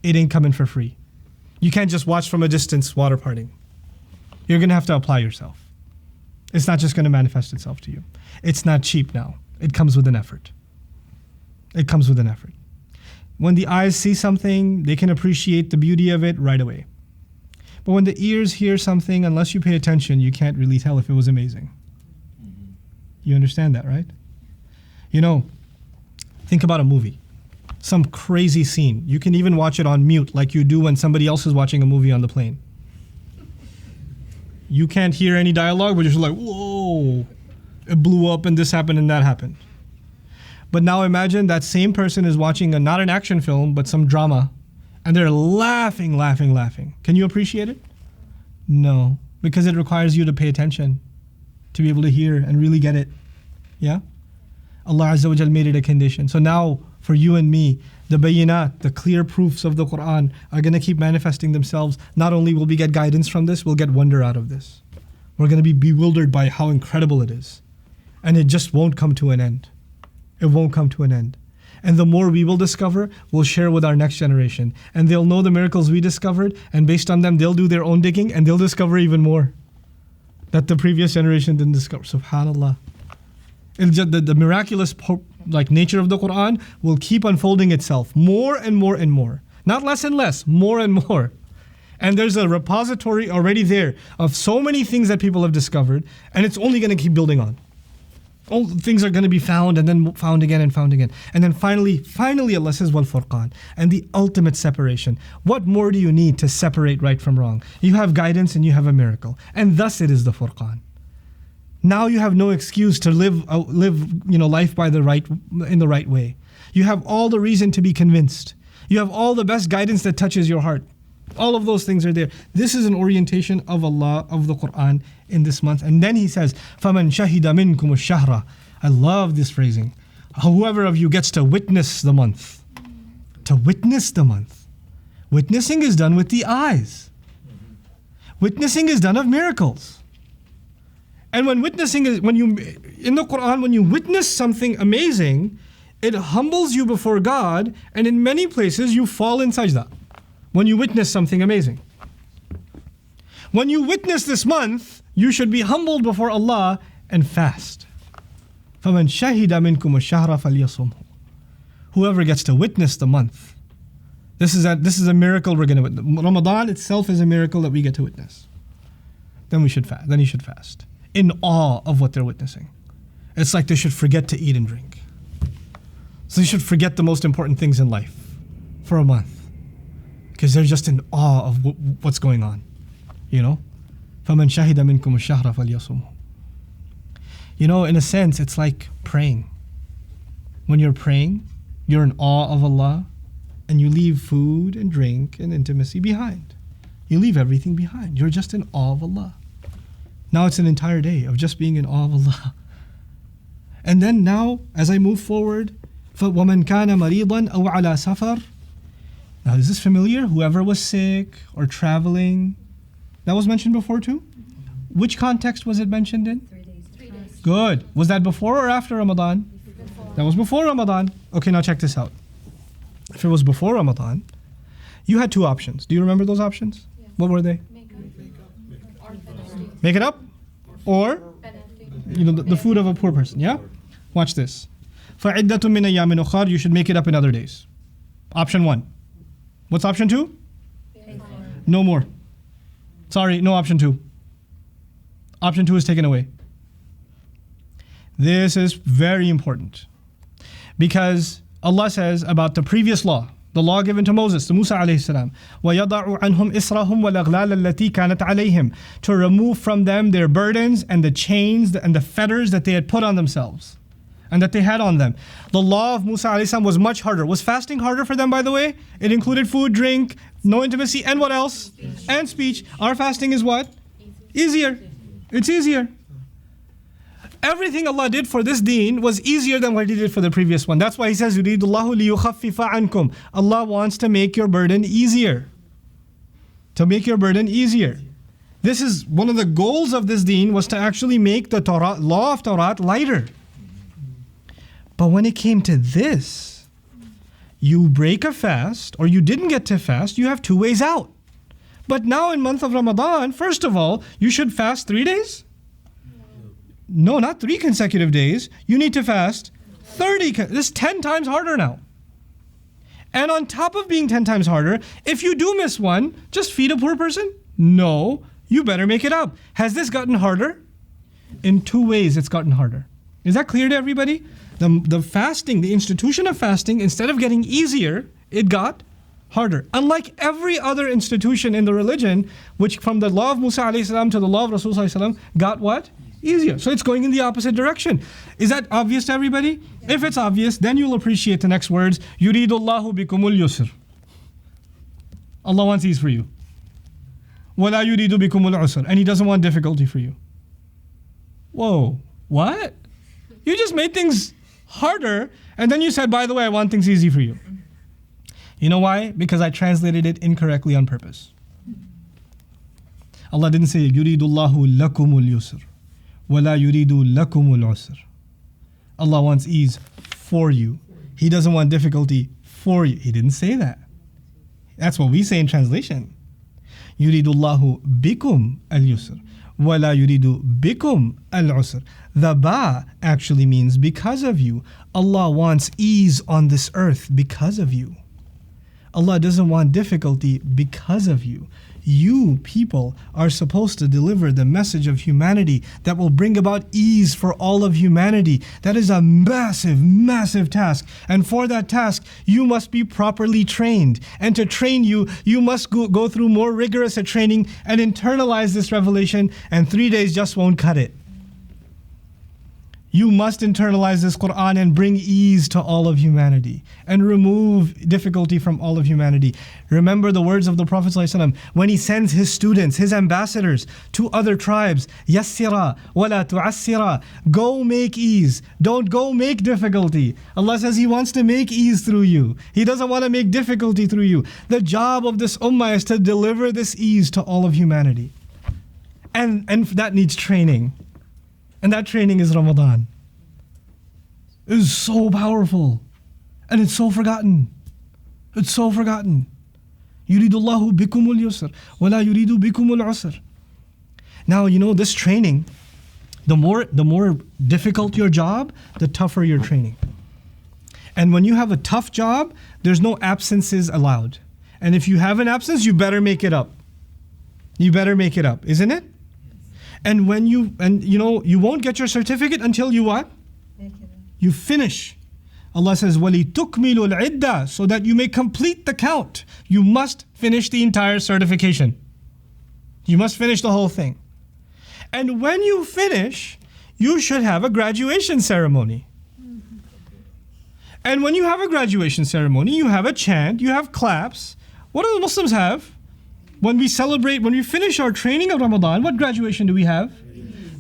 It ain't coming for free. You can't just watch from a distance water parting. You're going to have to apply yourself. It's not just going to manifest itself to you. It's not cheap now. It comes with an effort. It comes with an effort. When the eyes see something, they can appreciate the beauty of it right away. But when the ears hear something, unless you pay attention, you can't really tell if it was amazing. You understand that, right? You know, think about a movie. Some crazy scene. You can even watch it on mute like you do when somebody else is watching a movie on the plane. You can't hear any dialogue, but you're just like, whoa, it blew up and this happened and that happened. But now imagine that same person is watching not an action film, but some drama, and they're laughing. Can you appreciate it? No, because it requires you to pay attention, to be able to hear and really get it. Yeah? Allah Azza wa Jal made it a condition. So now, for you and me, the bayyinat, the clear proofs of the Quran are going to keep manifesting themselves. Not only will we get guidance from this, we'll get wonder out of this. We're going to be bewildered by how incredible it is. And it just won't come to an end. It won't come to an end. And the more we will discover, we'll share with our next generation. And they'll know the miracles we discovered, and based on them, they'll do their own digging, and they'll discover even more that the previous generation didn't discover. SubhanAllah. The miraculous nature of the Quran will keep unfolding itself more and more and more. Not less and less, more and more. And there's a repository already there of so many things that people have discovered, and it's only going to keep building on. All things are going to be found and then found again and found again. And then finally Allah says, wal furqan, and the ultimate separation. What more do you need to separate right from wrong? You have guidance and you have a miracle. And thus it is the furqan. Now you have no excuse to live life in the right way. You have all the reason to be convinced. You have all the best guidance that touches your heart. All of those things are there. This is an orientation of Allah, of the Quran in this month. And then He says, فَمَنْ شَهِدَ مِنْكُمُ الشَّهْرَ. I love this phrasing. Whoever of you gets to witness the month. To witness the month. Witnessing is done with the eyes. Witnessing is done of miracles. And when witnessing is, in the Quran, when you witness something amazing, it humbles you before God, and in many places you fall in sajda. When you witness something amazing. When you witness this month, you should be humbled before Allah and fast. فَمَنْ شَهِدَ مِنْكُمُ الشَّهْرَ فَلْيَصُمْهُ. Whoever gets to witness the month. This is a miracle we're going to witness. Ramadan itself is a miracle that we get to witness. Then you should fast. In awe of what they're witnessing. It's like they should forget to eat and drink. So they should forget the most important things in life for a month. Because they're just in awe of what's going on. You know? فَمَنْ شَهِدَ مِنْكُمُ الشَّهْرَ فَلْيَصُمْهُ. You know, in a sense, it's like praying. When you're praying, you're in awe of Allah, and you leave food and drink and intimacy behind. You leave everything behind. You're just in awe of Allah. Now it's an entire day of just being in awe of Allah. And then now, as I move forward, وَمَنْ كَانَ مَرِيضًا أَوْ عَلَى سَفَرٍ. Now is this familiar? Whoever was sick or traveling. That was mentioned before too? Which context was it mentioned in? 3 days. 3 days. Good. Was that before or after Ramadan? Before. That was before Ramadan. Okay, now check this out. If it was before Ramadan, you had two options. Do you remember those options? Yes. What were they? Make it up or the food of a poor person. Yeah? Watch this. فَعِدَّةٌ مِّنْ أَيَّامٍ أُخَرَ. You should make it up in other days. Option 1. What's option 2? No more. Sorry, no option 2. Option 2 is taken away. This is very important. Because Allah says about the previous law, the law given to Moses, to Musa alayhi salam, وَيَضَعُ عَنْهُمْ إِسْرَهُمْ وَالْأَغْلَالَ الَّتِي كَانَتْ عَلَيْهِمْ. To remove from them their burdens and the chains and the fetters that they had put on themselves and that they had on them. The law of Musa alayhi salam was much harder. Was fasting harder for them, by the way? It included food, drink, no intimacy, and what else? Speech. And speech. Our fasting is what? Easier. It's easier. Everything Allah did for this deen was easier than what He did for the previous one. That's why He says, يُرِيدُ اللَّهُ لِيُخَفِّفَ عَنْكُمْ. Allah wants to make your burden easier. To make your burden easier. This is one of the goals of this deen, was to actually make the Torah, law of Torah lighter. But when it came to this, you break a fast or you didn't get to fast, you have two ways out. But now in month of Ramadan, first of all, you should fast 3 days? No, not 3 consecutive days. You need to fast 30. This is 10 times harder now. And on top of being 10 times harder, if you do miss one, just feed a poor person? No, you better make it up. Has this gotten harder? In 2 ways it's gotten harder. Is that clear to everybody? The fasting, the institution of fasting, instead of getting easier, it got harder. Unlike every other institution in the religion, which from the law of Musa alayhi salam to the law of Rasulullah sallallahu alaihi wasallam got what? Easier. So it's going in the opposite direction. Is that obvious to everybody? If it's obvious, then you'll appreciate the next words. يُرِيدُ اللَّهُ بِكُمُ الْيُسْرِ. Allah wants ease for you. وَلَا يُرِيدُ بِكُمُ الْعُسْرِ. And He doesn't want difficulty for you. Whoa, what? You just made things harder, and then you said, by the way, I want things easy for you. You know why? Because I translated it incorrectly on purpose. Allah didn't say, يُرِيدُ اللَّهُ لَكُمُ الْيُسْرِ وَلَا يُرِيدُ لَكُمُ الْعُسْرِ. Allah wants ease for you. He doesn't want difficulty for you. He didn't say that. That's what we say in translation. يُرِيدُ اللَّهُ بِكُمْ الْيُسْرِ وَلَا يُرِيدُ بِكُمْ الْعُسْرِ. The ba actually means because of you. Allah wants ease on this earth because of you. Allah doesn't want difficulty because of you. You people are supposed to deliver the message of humanity that will bring about ease for all of humanity. That is a massive, massive task. And for that task, you must be properly trained. And to train you, you must go through more rigorous a training and internalize this revelation, and 3 days just won't cut it. You must internalize this Quran and bring ease to all of humanity and remove difficulty from all of humanity. Remember the words of the Prophet ﷺ when he sends his students, his ambassadors to other tribes. Yassira wala tu'assira. Go make ease. Don't go make difficulty. Allah says He wants to make ease through you. He doesn't want to make difficulty through you. The job of this ummah is to deliver this ease to all of humanity. And that needs training. And that training is Ramadan. It is so powerful. And it's so forgotten. It's so forgotten. يُرِيدُ اللَّهُ بِكُمُ الْيُسْرِ وَلَا يُرِيدُ بِكُمُ الْعُسْرِ. Now, you know, this training, the more difficult your job, the tougher your training. And when you have a tough job, there's no absences allowed. And if you have an absence, you better make it up. You better make it up, isn't it? And when you won't get your certificate until you what? You finish. Allah says, وَلِتُكْمِلُ الْعِدَّةِ. So that you may complete the count. You must finish the entire certification. You must finish the whole thing. And when you finish, you should have a graduation ceremony. And when you have a graduation ceremony, you have a chant, you have claps. What do the Muslims have? When we celebrate, when we finish our training of Ramadan, what graduation do we have?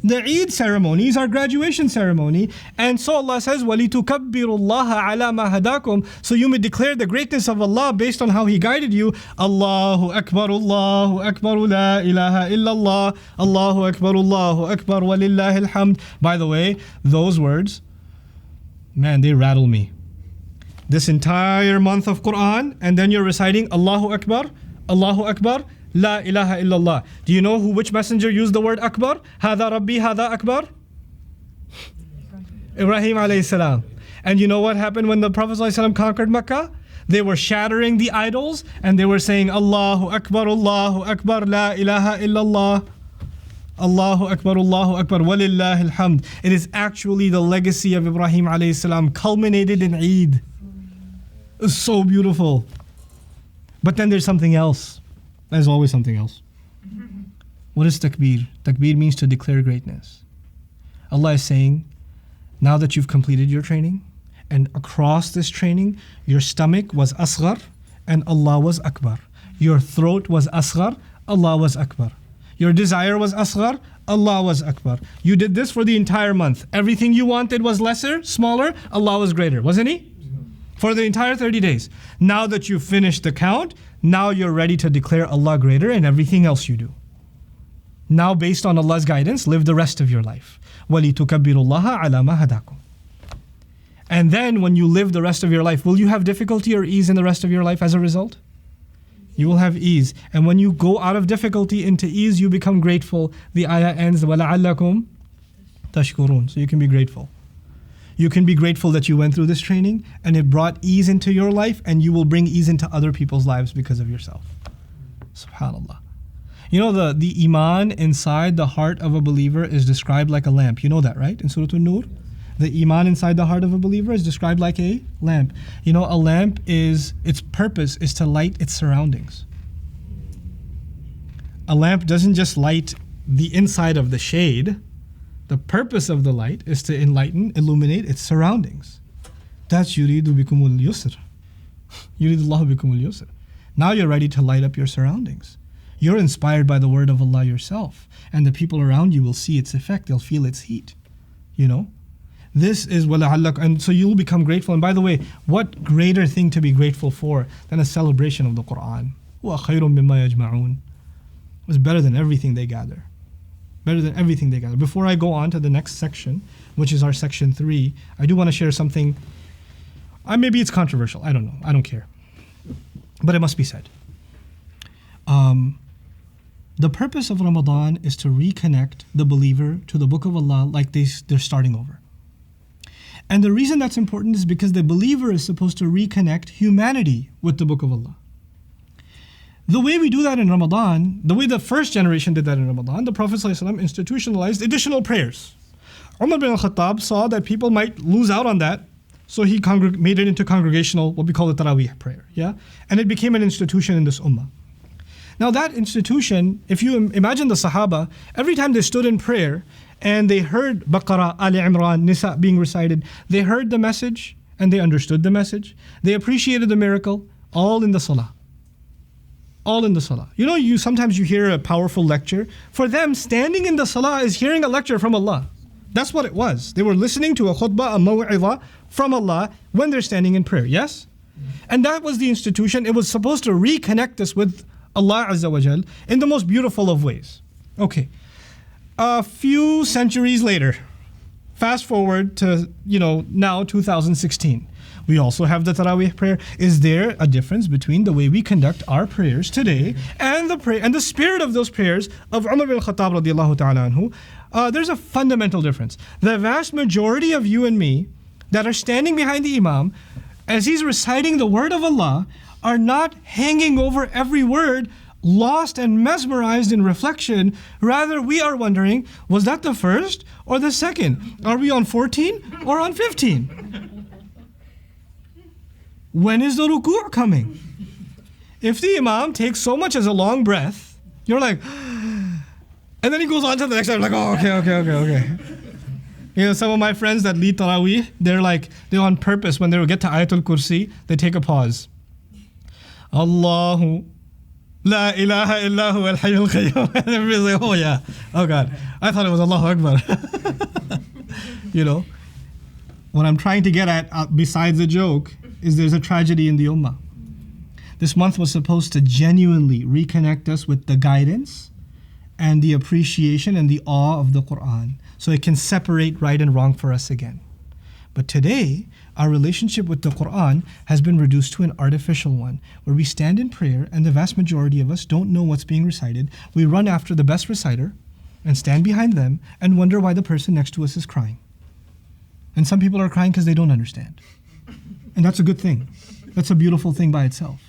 The Eid ceremony is our graduation ceremony. And so Allah says, وَلِتُكَبِّرُوا اللَّهَ عَلَى مَا هَدَاكُمْ. So you may declare the greatness of Allah based on how He guided you. Allahu Akbar, Allahu Akbar, la ilaha illallah. Allahu Akbar, Allahu Akbar, walillahi alhamd. By the way, those words, man, they rattle me. This entire month of Quran, and then you're reciting Allahu Akbar, La ilaha illallah. Do you know which messenger used the word Akbar? Hada Rabbi, Hada Akbar? Ibrahim alayhi salam. And you know what happened when the Prophet ﷺ conquered Mecca? They were shattering the idols and they were saying Allahu Akbar, La ilaha illallah. Allahu Akbar, walillahi alhamd. It is actually the legacy of Ibrahim alayhi salam culminated in Eid. It's so beautiful. But then there's something else. There's always something else. What is takbir? Takbir means to declare greatness. Allah is saying, now that you've completed your training, and across this training, your stomach was asghar, and Allah was akbar. Your throat was asghar, Allah was akbar. Your desire was asghar, Allah was akbar. You did this for the entire month. Everything you wanted was lesser, smaller, Allah was greater, wasn't He? For the entire 30 days. Now that you've finished the count, now you're ready to declare Allah greater in everything else you do. Now, based on Allah's guidance, live the rest of your life. وَلِتُكَبِّرُوا اللَّهَ عَلَى مَا هَدَاكُمْ. And then when you live the rest of your life, will you have difficulty or ease in the rest of your life as a result? You will have ease. And when you go out of difficulty into ease, you become grateful. The ayah ends, وَلَعَلَّكُمْ تَشْكُرُونَ. So you can be grateful. You can be grateful that you went through this training and it brought ease into your life, and you will bring ease into other people's lives because of yourself. SubhanAllah. You know, the iman inside the heart of a believer is described like a lamp. You know that, right? In Surah An-Nur, the iman inside the heart of a believer is described like a lamp. You know, a lamp its purpose is to light its surroundings. A lamp doesn't just light the inside of the shade. The purpose of the light is to illuminate its surroundings. That's yuridu bikumul yusr. Yuridullahu bikumul yusr. Now you're ready to light up your surroundings. You're inspired by the word of Allah yourself, and the people around you will see its effect. They'll feel its heat. You know? This is وَلَعَلَّكُمْ. And so you'll become grateful. And by the way, what greater thing to be grateful for than a celebration of the Quran? وَخَيْرٌ مِمَّا يَجْمَعُونَ. It's better than everything they gather. Better than everything they gather. Before I go on to the next section, which is our section 3, I do want to share something. Maybe it's controversial. I don't know. I don't care. But it must be said. The purpose of Ramadan is to reconnect the believer to the Book of Allah like they're starting over. And the reason that's important is because the believer is supposed to reconnect humanity with the Book of Allah. The way we do that in Ramadan, the way the first generation did that in Ramadan, the Prophet ﷺ institutionalized additional prayers. Umar bin al-Khattab saw that people might lose out on that, so he made it into congregational, what we call the Taraweeh prayer. Yeah, and it became an institution in this ummah. Now that institution, if you imagine the Sahaba, every time they stood in prayer and they heard Baqarah, Ali Imran, Nisa being recited, they heard the message and they understood the message. They appreciated the miracle, all in the salah. All in the salah. You know, sometimes you hear a powerful lecture. For them, standing in the salah is hearing a lecture from Allah. That's what it was. They were listening to a khutbah, a maw'idha from Allah when they're standing in prayer. Yes? And that was the institution. It was supposed to reconnect us with Allah Azza wa Jal in the most beautiful of ways. Okay. A few centuries later, fast forward to, now 2016. We also have the Taraweeh prayer. Is there a difference between the way we conduct our prayers today and the spirit of those prayers of Umar bin Khattab radiallahu ta'ala anhu? There's a fundamental difference. The vast majority of you and me that are standing behind the Imam as he's reciting the word of Allah are not hanging over every word, lost and mesmerized in reflection. Rather, we are wondering, was that the first or the second? Are we on 14 or on 15? When is the ruku' coming? If the Imam takes so much as a long breath, you're like, and then he goes on to the next time, like, oh, okay. You know, some of my friends that lead Taraweeh, they're on purpose, when they get to Ayatul Kursi, they take a pause. Allahu La ilaha illahu al hayyul qayyum. And everybody's like, oh yeah, oh God. I thought it was Allahu Akbar. You know, what I'm trying to get at, besides the joke, is there's a tragedy in the ummah. This month was supposed to genuinely reconnect us with the guidance and the appreciation and the awe of the Quran, so it can separate right and wrong for us again. But today, our relationship with the Quran has been reduced to an artificial one, where we stand in prayer and the vast majority of us don't know what's being recited. We run after the best reciter and stand behind them and wonder why the person next to us is crying. And some people are crying because they don't understand. And that's a good thing. That's a beautiful thing by itself.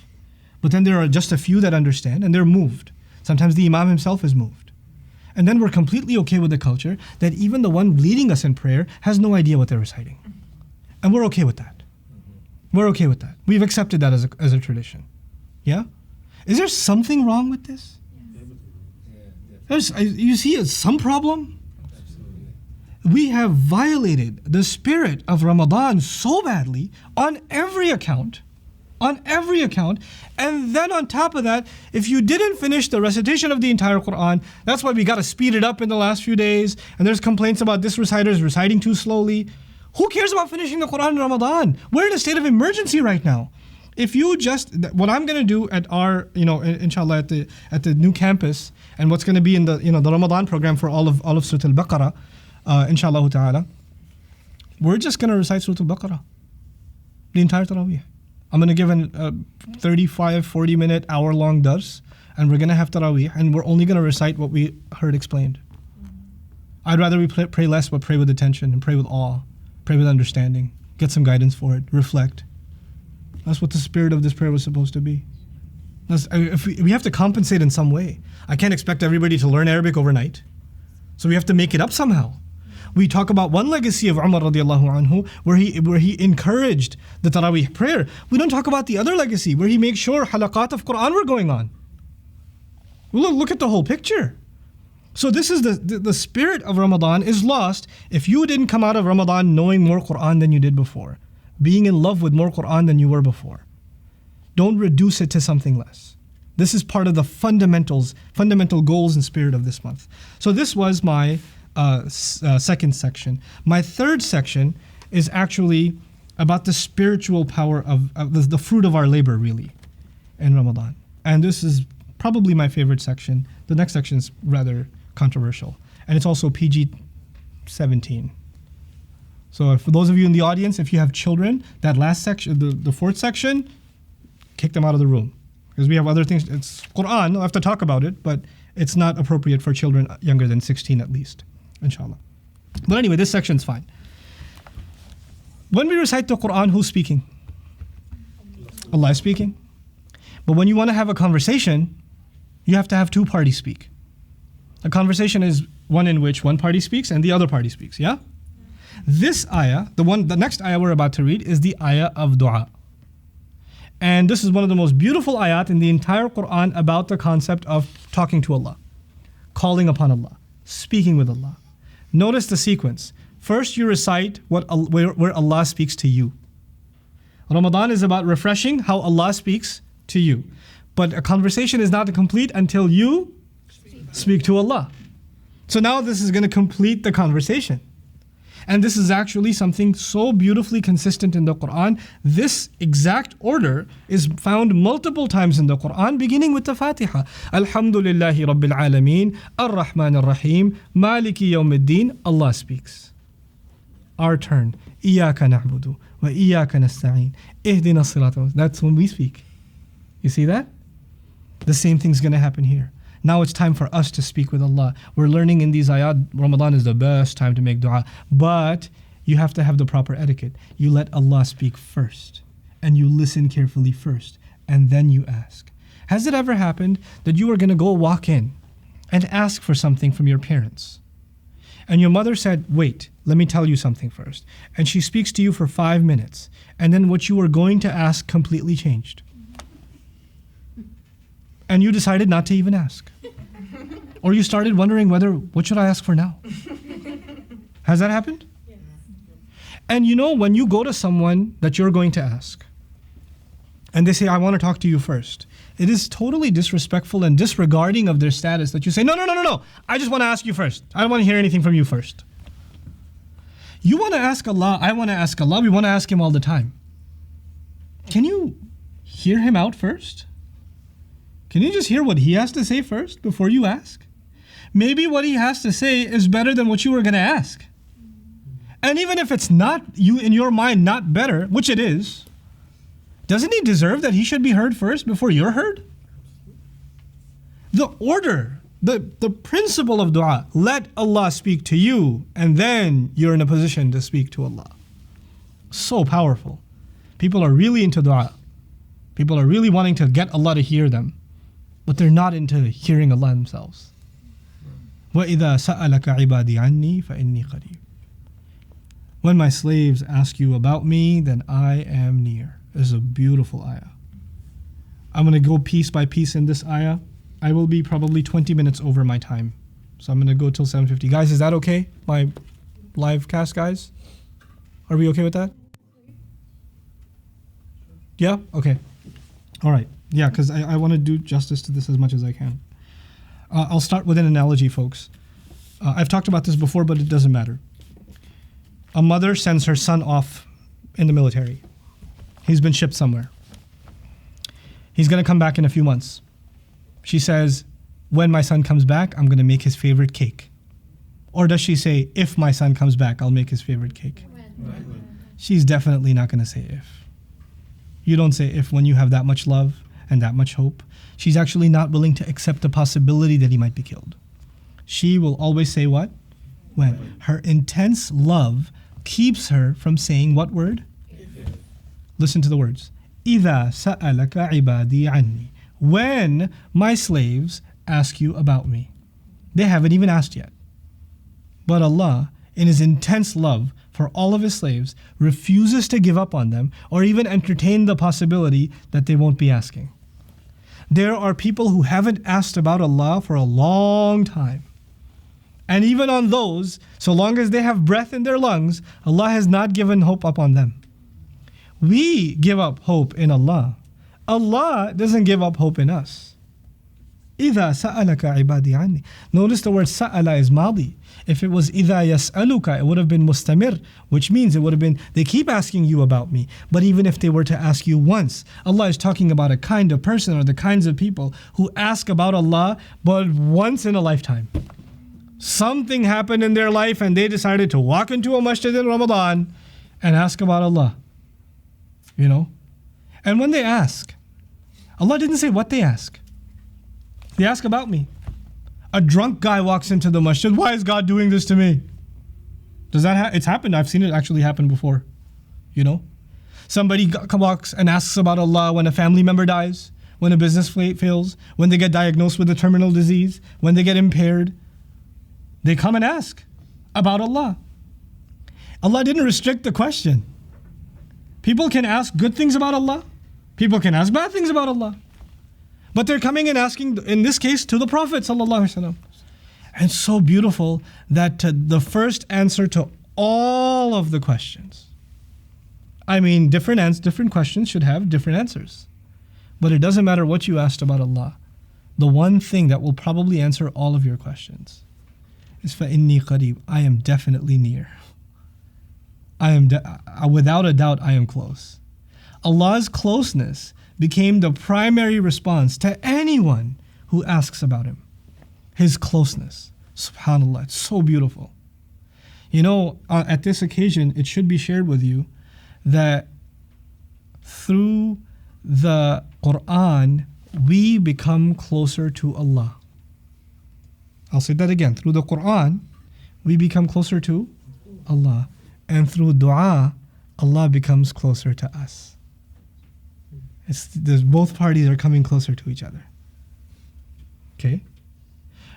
But then there are just a few that understand and they're moved. Sometimes the Imam himself is moved. And then we're completely okay with the culture that even the one leading us in prayer has no idea what they're reciting. And we're okay with that. We're okay with that. We've accepted that as a tradition. Yeah? Is there something wrong with this? You see some problem? We have violated the spirit of Ramadan so badly on every account. On every account. And then on top of that, if you didn't finish the recitation of the entire Quran, that's why we got to speed it up in the last few days. And there's complaints about this reciter is reciting too slowly. Who cares about finishing the Quran in Ramadan? We're in a state of emergency right now. If you just, what I'm going to do at our, inshallah, at the new campus, and what's going to be in the, the Ramadan program for all of Surah Al-Baqarah, inshallah ta'ala, we're just going to recite Surah Al-Baqarah, the entire Taraweeh. I'm going to give a 35, 40 minute, hour-long dars, and we're going to have Taraweeh, and we're only going to recite what we heard explained. I'd rather we pray less, but pray with attention and pray with awe. Pray with understanding. Get some guidance for it. Reflect. That's what the spirit of this prayer was supposed to be. We have to compensate in some way. I can't expect everybody to learn Arabic overnight. So we have to make it up somehow. We talk about one legacy of Umar radiallahu anhu where he encouraged the Taraweeh prayer. We don't talk about the other legacy where he makes sure halaqat of Quran were going on. Look at the whole picture. So this is the spirit of Ramadan is lost if you didn't come out of Ramadan knowing more Quran than you did before, being in love with more Quran than you were before. Don't reduce it to something less. This is part of the fundamental goals and spirit of this month. So this was my second section. My third section is actually about the spiritual power of the fruit of our labor, really, in Ramadan. And this is probably my favorite section. The next section is rather controversial, and it's also PG-17. So for those of you in the audience, if you have children, that last section, the fourth section, kick them out of the room, because we have other things. It's Quran, I'll have to talk about it, but it's not appropriate for children younger than 16 at least, inshallah. But anyway, this section's fine. When we recite the Quran, who's speaking? Allah is speaking. But when you want to have a conversation, you have to have two parties speak. A conversation is one in which one party speaks and the other party speaks, yeah? This ayah, the next ayah we're about to read, is the ayah of dua. And this is one of the most beautiful ayat in the entire Quran about the concept of talking to Allah, calling upon Allah, speaking with Allah. Notice the sequence. First you recite where Allah speaks to you. Ramadan is about refreshing how Allah speaks to you. But a conversation is not complete until you speak to Allah. So now this is going to complete the conversation. And this is actually something so beautifully consistent in the Quran. This exact order is found multiple times in the Quran, beginning with the Fatiha. Alhamdulillahi Rabbil Alameen, Ar-Rahman Ar-Rahim, Maliki Yawmiddin. Allah speaks. Our turn. Iyaka na'budu wa iyaka nasta'een. Ihdina as-sirata. That's when we speak. You see that? The same thing's going to happen here. Now it's time for us to speak with Allah. We're learning in these ayat, Ramadan is the best time to make dua. But you have to have the proper etiquette. You let Allah speak first. And you listen carefully first. And then you ask. Has it ever happened that you were going to go walk in and ask for something from your parents? And your mother said, wait, let me tell you something first. And she speaks to you for 5 minutes. And then what you were going to ask completely changed. And you decided not to even ask. Or you started wondering what should I ask for now? Has that happened? And you know, when you go to someone that you're going to ask, and they say, I want to talk to you first, it is totally disrespectful and disregarding of their status that you say, no, I just want to ask you first. I don't want to hear anything from you first. You want to ask Allah, I want to ask Allah, we want to ask Him all the time. Can you hear Him out first? Can you just hear what He has to say first before you ask? Maybe what He has to say is better than what you were going to ask. And even if it's not, you in your mind, not better, which it is, doesn't He deserve that He should be heard first before you're heard? The order, the principle of dua, let Allah speak to you, and then you're in a position to speak to Allah. So powerful. People are really into dua. People are really wanting to get Allah to hear them, but they're not into hearing Allah themselves. وَإِذَا سَأَلَكَ عِبَادِي عَنِّي فَإِنِّي قَرِيبٌ. When my slaves ask you about me, then I am near. This is a beautiful ayah. I'm going to go piece by piece in this ayah. I will be probably 20 minutes over my time. So I'm going to go till 7:50. Guys, is that okay? My live cast, guys? Are we okay with that? Yeah? Okay. All right. Yeah, because I want to do justice to this as much as I can. I'll start with an analogy, folks. I've talked about this before, but it doesn't matter. A mother sends her son off in the military. He's been shipped somewhere. He's going to come back in a few months. She says, when my son comes back, I'm going to make his favorite cake. Or does she say, if my son comes back, I'll make his favorite cake? She's definitely not going to say if. You don't say if when you have that much love and that much hope. She's actually not willing to accept the possibility that he might be killed. She will always say what? When. Her intense love keeps her from saying what word? Listen to the words. إِذَا سَأَلَكَ عِبَادِي عَنِّي. When my slaves ask you about me. They haven't even asked yet. But Allah, in His intense love for all of His slaves, refuses to give up on them or even entertain the possibility that they won't be asking. There are people who haven't asked about Allah for a long time. And even on those, so long as they have breath in their lungs, Allah has not given hope upon them. We give up hope in Allah. Allah doesn't give up hope in us. إِذَا سَأَلَكَ عِبَادِي عَنِّي. Notice the word sa'ala is madi. If it was إِذَا يَسْأَلُكَ, it would have been mustamir, which means it would have been, they keep asking you about me. But even if they were to ask you once, Allah is talking about a kind of person or the kinds of people who ask about Allah, but once in a lifetime. Something happened in their life and they decided to walk into a masjid in Ramadan and ask about Allah. You know? And when they ask, Allah didn't say what they ask. They ask about me. A drunk guy walks into the masjid. Why is God doing this to me? Does that it's happened. I've seen it actually happen before. You know? Somebody walks and asks about Allah when a family member dies, when a business fails, when they get diagnosed with a terminal disease, when they get impaired. They come and ask about Allah. Allah didn't restrict the question. People can ask good things about Allah. People can ask bad things about Allah. But they're coming and asking, in this case, to the Prophet ﷺ. And it's so beautiful that the first answer to all of the questions. I mean, different questions should have different answers. But it doesn't matter what you asked about Allah. The one thing that will probably answer all of your questions is فَإِنِّي قَرِيبٌ. I am definitely near. Without a doubt, I am close. Allah's closeness became the primary response to anyone who asks about Him. His closeness. SubhanAllah, it's so beautiful. You know, at this occasion, it should be shared with you that through the Quran, we become closer to Allah. I'll say that again. Through the Quran, we become closer to Allah. And through dua, Allah becomes closer to us. Both parties are coming closer to each other. Okay?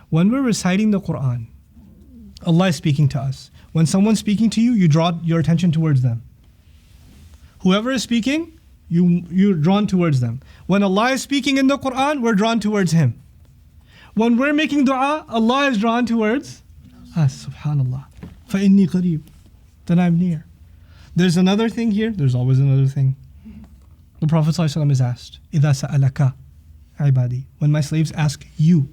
When we're reciting the Quran, Allah is speaking to us. When someone's speaking to you, you draw your attention towards them. Whoever is speaking, you're drawn towards them. When Allah is speaking in the Quran, we're drawn towards Him. When we're making dua, Allah is drawn towards us. SubhanAllah. فَإِنِّي قَرِيبٌ. Then I'm near. There's another thing here. There's always another thing. The Prophet ﷺ is asked, إِذَا سَأَلَكَ عِبَادِي, when my slaves ask you.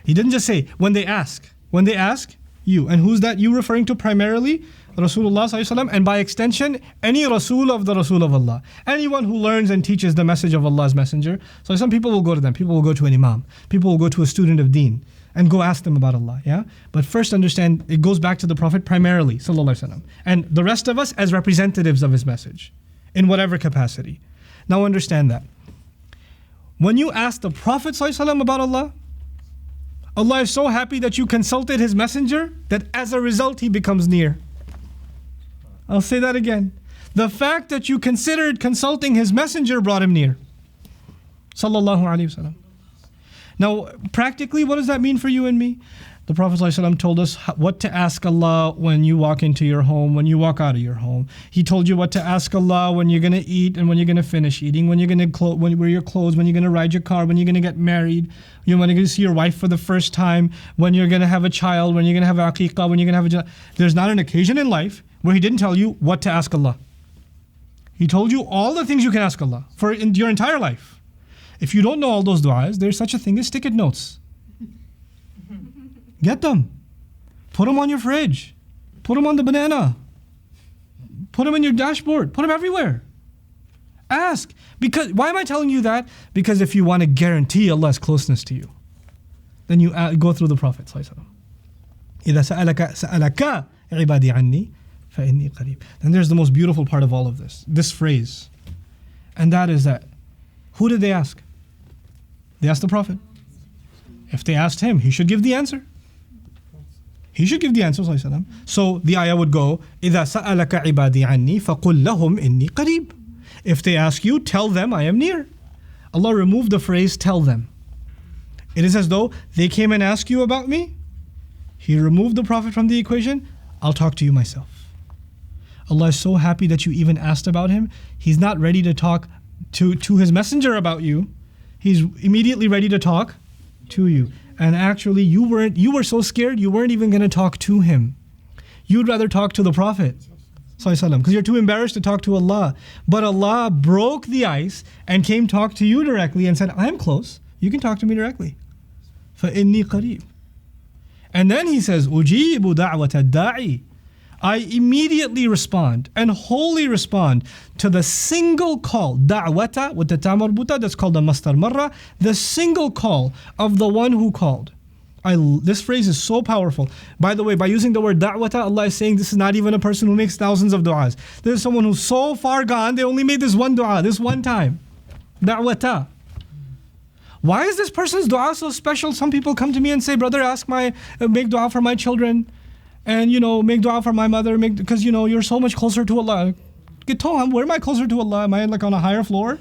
He didn't just say, when they ask. When they ask, you. And who's that you referring to primarily? Rasulullah ﷺ, and by extension, any Rasul of the Rasul of Allah. Anyone who learns and teaches the message of Allah's Messenger. So some people will go to them. People will go to an Imam. People will go to a student of Deen and go ask them about Allah. Yeah. But first understand, it goes back to the Prophet primarily, sallallahu alaihi wasallam, and the rest of us as representatives of his message, in whatever capacity. Now understand that when you ask the Prophet sallallahu alaihi wasallam about Allah, Allah is so happy that you consulted his messenger that as a result he becomes near. I'll say that again. The fact that you considered consulting his messenger brought him near. Sallallahu alaihi wasallam. Now, practically, what does that mean for you and me? The Prophet ﷺ told us what to ask Allah when you walk into your home, when you walk out of your home. He told you what to ask Allah when you're going to eat and when you're going to finish eating, when you're going to wear your clothes, when you're going to ride your car, when you're going to get married, when you're going to see your wife for the first time, when you're going to have a child, when you're going to have aqiqah, when you're going to have a... There's not an occasion in life where he didn't tell you what to ask Allah. He told you all the things you can ask Allah for your entire life. If you don't know all those du'as, there's such a thing as stick-it notes. Get them. Put them on your fridge. Put them on the banana. Put them in your dashboard. Put them everywhere. Ask. Because why am I telling you that? Because if you want to guarantee Allah's closeness to you, then you go through the Prophet ﷺ. إِذَا سَأَلَكَ عِبَادِي عَنِّي فَإِنِّي قَرِيبٌ. Then there's the most beautiful part of all of this phrase. And that is that, who did they ask? They asked the Prophet. If they asked him, he should give the answer. He should give the answer. So the ayah would go, إِذَا سَأَلَكَ عِبَادِي عَنِّي فَقُلْ لَهُمْ إِنِّي قَرِيبٌ. If they ask you, tell them I am near. Allah removed the phrase tell them. It is as though they came and asked you about me. He removed the Prophet from the equation. I'll talk to you myself. Allah is so happy that you even asked about him. He's not ready to talk to his messenger about you. He's immediately ready to talk to you. And actually you were so scared you weren't even going to talk to him. You'd rather talk to the Prophet because you're too embarrassed to talk to Allah. But Allah broke the ice and came talk to you directly and said, I'm close. You can talk to me directly. فَإِنِّي قَرِيبٌ. And then he says, أُجِيبُ دَعْوَةَ الدَّاعِ. I immediately respond and wholly respond to the single call, da'wata, with the ta marbuta, that's called the masdar marra, the single call of the one who called. This phrase is so powerful. By the way, by using the word da'wata, Allah is saying this is not even a person who makes thousands of du'as. This is someone who's so far gone, they only made this one du'a, this one time. Da'wata. Why is this person's du'a so special? Some people come to me and say, brother, make du'a for my children. And make dua for my mother, because you're so much closer to Allah. Where am I closer to Allah? Am I like on a higher floor?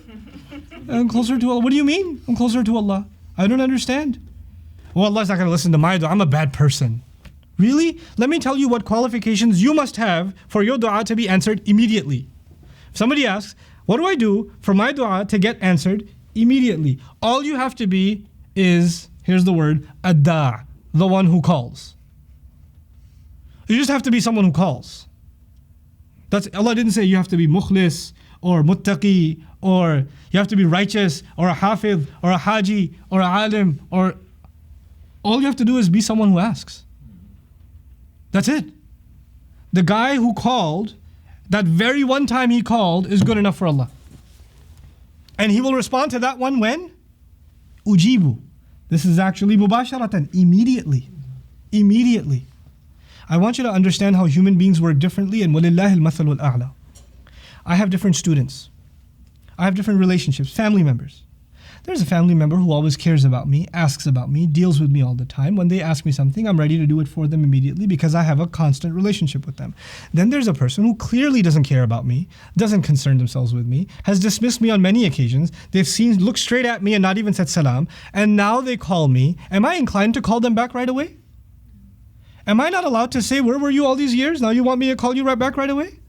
I'm closer to Allah. What do you mean? I'm closer to Allah. I don't understand. Well, Allah's not going to listen to my dua. I'm a bad person. Really? Let me tell you what qualifications you must have for your dua to be answered immediately. If somebody asks, what do I do for my dua to get answered immediately? All you have to be is, here's the word, ad-da', the one who calls. You just have to be someone who calls. Allah didn't say you have to be mukhlis or muttaqi or you have to be righteous or a hafiz or a haji or a alim or... All you have to do is be someone who asks. That's it. The guy who called, that very one time he called is good enough for Allah. And he will respond to that one when? Ujibu. This is actually mubasharatan, immediately. Immediately. I want you to understand how human beings work differently, and وَلِلَّهِ الْمَثَلُ الْأَعْلَى. I have different students. I have different relationships, family members. There's a family member who always cares about me, asks about me, deals with me all the time. When they ask me something, I'm ready to do it for them immediately because I have a constant relationship with them. Then there's a person who clearly doesn't care about me, doesn't concern themselves with me, has dismissed me on many occasions. They've looked straight at me and not even said salam, and now they call me. Am I inclined to call them back right away? Am I not allowed to say, where were you all these years? Now you want me to call you right back right away?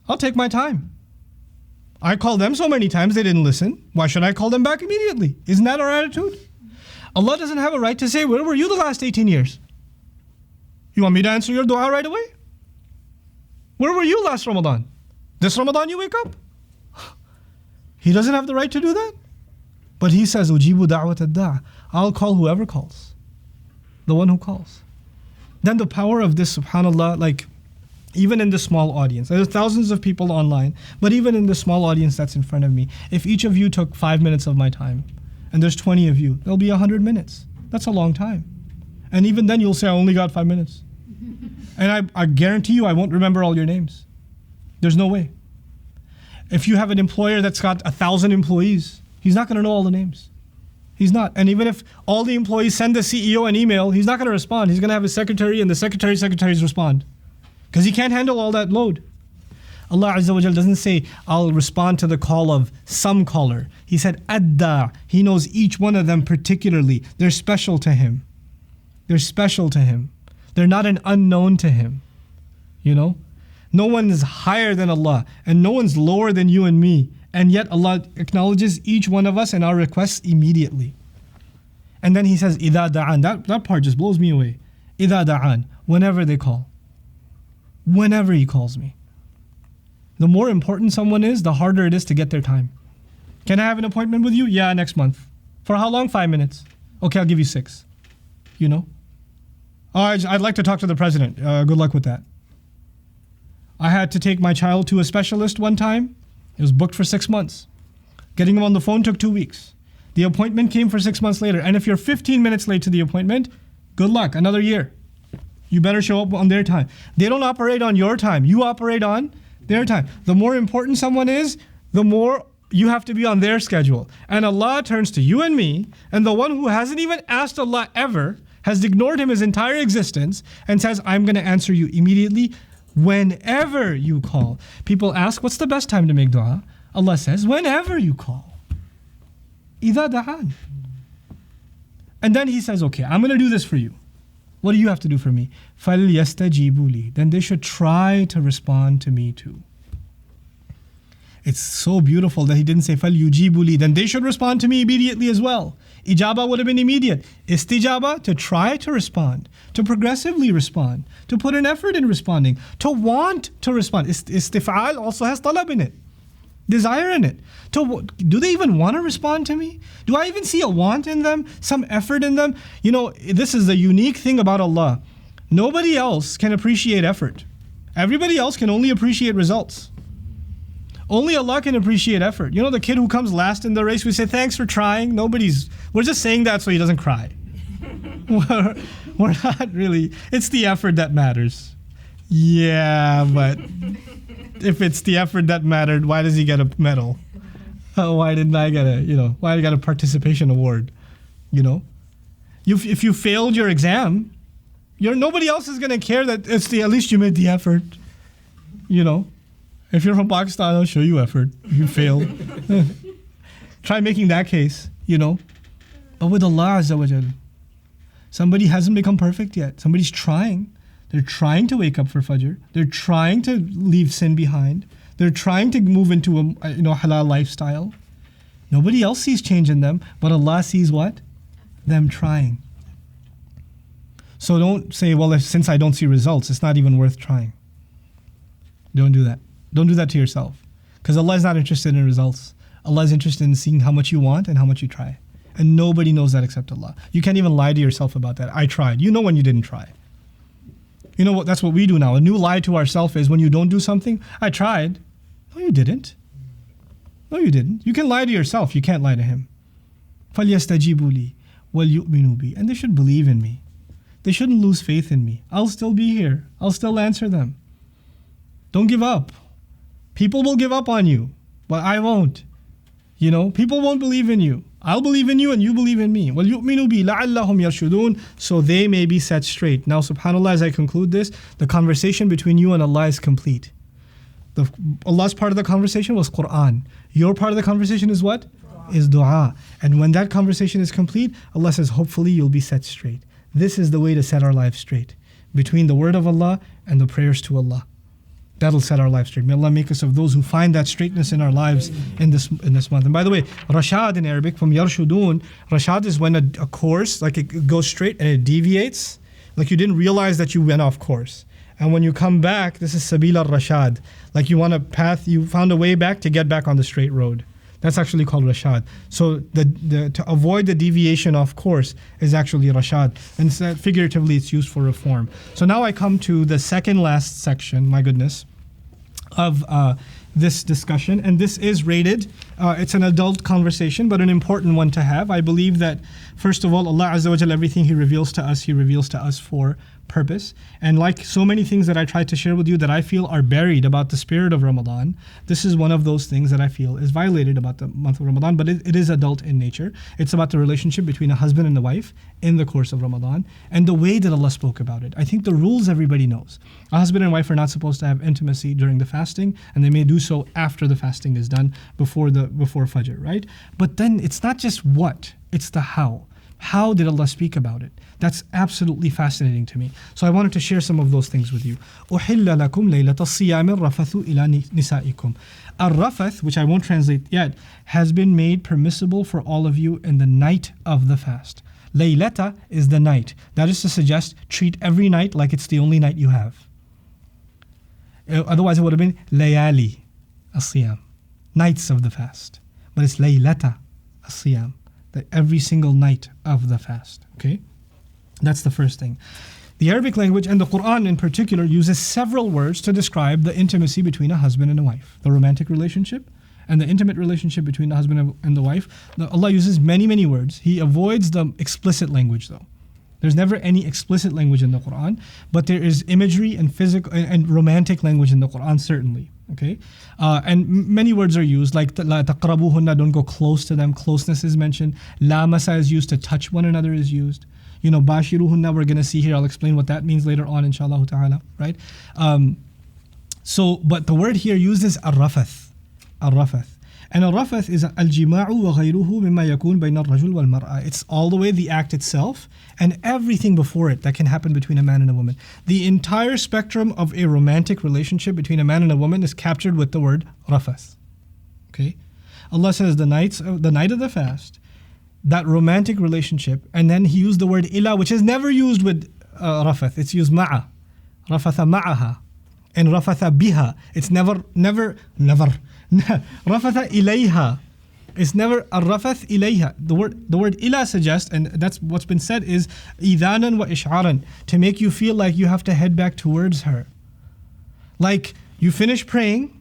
I'll take my time. I called them so many times they didn't listen. Why should I call them back immediately? Isn't that our attitude? Allah doesn't have a right to say, where were you the last 18 years? You want me to answer your dua right away? Where were you last Ramadan? This Ramadan you wake up? He doesn't have the right to do that? But he says, Ujibu da'wat ad-da'. I'll call whoever calls. The one who calls. Then the power of this, subhanAllah, like even in the small audience, there's thousands of people online, but even in the small audience that's in front of me, if each of you took 5 minutes of my time, and there's 20 of you, there'll be 100 minutes. That's a long time. And even then you'll say, I only got 5 minutes. And I guarantee you I won't remember all your names. There's no way. If you have an employer that's got 1,000 employees, he's not going to know all the names. He's not. And even if all the employees send the CEO an email, he's not going to respond. He's going to have his secretary and the secretaries respond. Because he can't handle all that load. Allah Azza wa Jal doesn't say, I'll respond to the call of some caller. He said, Adda. He knows each one of them particularly. They're special to him. They're special to him. They're not an unknown to him. You know? No one is higher than Allah, and no one's lower than you and me. And yet Allah acknowledges each one of us and our requests immediately. And then He says, إِذَا دَعَانْ. That part just blows me away. إِذَا دَعَانْ. Whenever they call. Whenever He calls me. The more important someone is, the harder it is to get their time. Can I have an appointment with you? Yeah, next month. For how long? 5 minutes. Okay, I'll give you 6. You know? Oh, I'd like to talk to the president. Good luck with that. I had to take my child to a specialist one time. It was booked for 6 months. Getting him on the phone took 2 weeks. The appointment came for 6 months later. And if you're 15 minutes late to the appointment, good luck, another year. You better show up on their time. They don't operate on your time. You operate on their time. The more important someone is, the more you have to be on their schedule. And Allah turns to you and me, and the one who hasn't even asked Allah ever, has ignored Him his entire existence, and says, I'm going to answer you immediately whenever you call. People ask, what's the best time to make dua? Allah says, whenever you call. إِذَا دَعَانْ. And then He says, okay, I'm going to do this for you. What do you have to do for me? فَلْيَسْتَجِيبُوا لِي. Then they should try to respond to me too. It's so beautiful that He didn't say فَلْيُجِيبُوا لِي. Then they should respond to me immediately as well. Ijaba would have been immediate. Istijaba, to try to respond, to progressively respond, to put an effort in responding, to want to respond. Istif'al also has talab in it, desire in it. Do they even want to respond to me? Do I even see a want in them, some effort in them? You know, this is the unique thing about Allah. Nobody else can appreciate effort. Everybody else can only appreciate results. Only Allah can appreciate effort. You know, the kid who comes last in the race, we say, thanks for trying. We're just saying that so he doesn't cry. We're not really. It's the effort that matters. Yeah, but if it's the effort that mattered, why does he get a medal? Why didn't I get why I got a participation award? You know? If you failed your exam, nobody else is going to care that at least you made the effort. You know? If you're from Pakistan, I'll show you effort. You failed. Try making that case, you know. But with Allah Azza wa Jal, somebody hasn't become perfect yet. Somebody's trying. They're trying to wake up for Fajr. They're trying to leave sin behind. They're trying to move into a halal lifestyle. Nobody else sees change in them, but Allah sees what? Them trying. So don't say, well, since I don't see results, it's not even worth trying. Don't do that. Don't do that to yourself. Because Allah is not interested in results. Allah is interested in seeing how much you want and how much you try. And nobody knows that except Allah. You can't even lie to yourself about that. I tried. You know when you didn't try. You know what? That's what we do now. A new lie to ourselves is when you don't do something, I tried. No, you didn't. No, you didn't. You can lie to yourself. You can't lie to Him. فَلْيَسْتَجِيبُوا لِي وَلْيُؤْمِنُوا بِي. And they should believe in me. They shouldn't lose faith in me. I'll still be here. I'll still answer them. Don't give up. People will give up on you, but I won't. You know, people won't believe in you. I'll believe in you and you believe in me. وَلْيُؤْمِنُوا بِي لَعَلَّهُمْ يَرْشُدُونَ. So they may be set straight. Now, subhanAllah, as I conclude this, the conversation between you and Allah is complete. Allah's part of the conversation was Quran. Your part of the conversation is what? Is dua. And when that conversation is complete, Allah says, hopefully you'll be set straight. This is the way to set our lives straight. Between the word of Allah and the prayers to Allah. That'll set our lives straight. May Allah make us of those who find that straightness in our lives in this month. And by the way, Rashad in Arabic, from Yarshudun, Rashad is when a course, like it goes straight and it deviates. Like you didn't realize that you went off course. And when you come back, this is Sabil al-Rashad. Like you want a path, you found a way back to get back on the straight road. That's actually called Rashad. So to avoid the deviation off course is actually Rashad. And so figuratively, it's used for reform. So now I come to the second last section, my goodness, of this discussion. And this is rated, it's an adult conversation, but an important one to have. I believe that, first of all, Allah Azza wa Jalla, everything He reveals to us for purpose. And like so many things that I tried to share with you that I feel are buried about the spirit of Ramadan, this is one of those things that I feel is violated about the month of Ramadan, but it is adult in nature. It's about the relationship between a husband and a wife in the course of Ramadan and the way that Allah spoke about it. I think the rules everybody knows. A husband and wife are not supposed to have intimacy during the fasting, and they may do so after the fasting is done, before Fajr, right? But then it's not just what, it's the how. How did Allah speak about it? That's absolutely fascinating to me. So I wanted to share some of those things with you. أُحِلَّ لَكُمْ لَيْلَةَ الصِّيَامِ الرَّفَثُ إِلَى نِسَائِكُمْ. Ar-rafath, which I won't translate yet, has been made permissible for all of you in the night of the fast. Laylata is the night. That is to suggest, treat every night like it's the only night you have. Otherwise it would have been layali as-siyam, nights of the fast. But it's laylata as-siyam, that every single night of the fast. Okay? That's the first thing. The Arabic language and the Quran in particular uses several words to describe the intimacy between a husband and a wife. The romantic relationship and the intimate relationship between the husband and the wife. Allah uses many, many words. He avoids the explicit language though. There's never any explicit language in the Quran, but there is imagery and physical and romantic language in the Quran, certainly. Okay, and many words are used, like la taqrabuhunna, don't go close to them. Closeness is mentioned. La masa is used, to touch one another is used. Bashiruhunna, we're going to see here. I'll explain what that means later on, inshallah ta'ala. Right? But the word here uses ar-rafath. Ar-rafath. And al-rafath is al-jima'u wa ghayruhu mimma yakun bayna ar-rajul wal mar'a. It's all the way the act itself and everything before it that can happen between a man and a woman. The entire spectrum of a romantic relationship between a man and a woman is captured with the word rafath. Okay? Allah says the night of the fast, that romantic relationship, and then He used the word ila, which is never used with rafath. It's used ma'a. Rafatha ma'aha. And rafatha biha. It's never. Rafatha ilayha. It's never ar-rafath ilayha. The word ila suggests, and that's what's been said, is idhanan wa ish'aran, to make you feel like you have to head back towards her. Like you finish praying,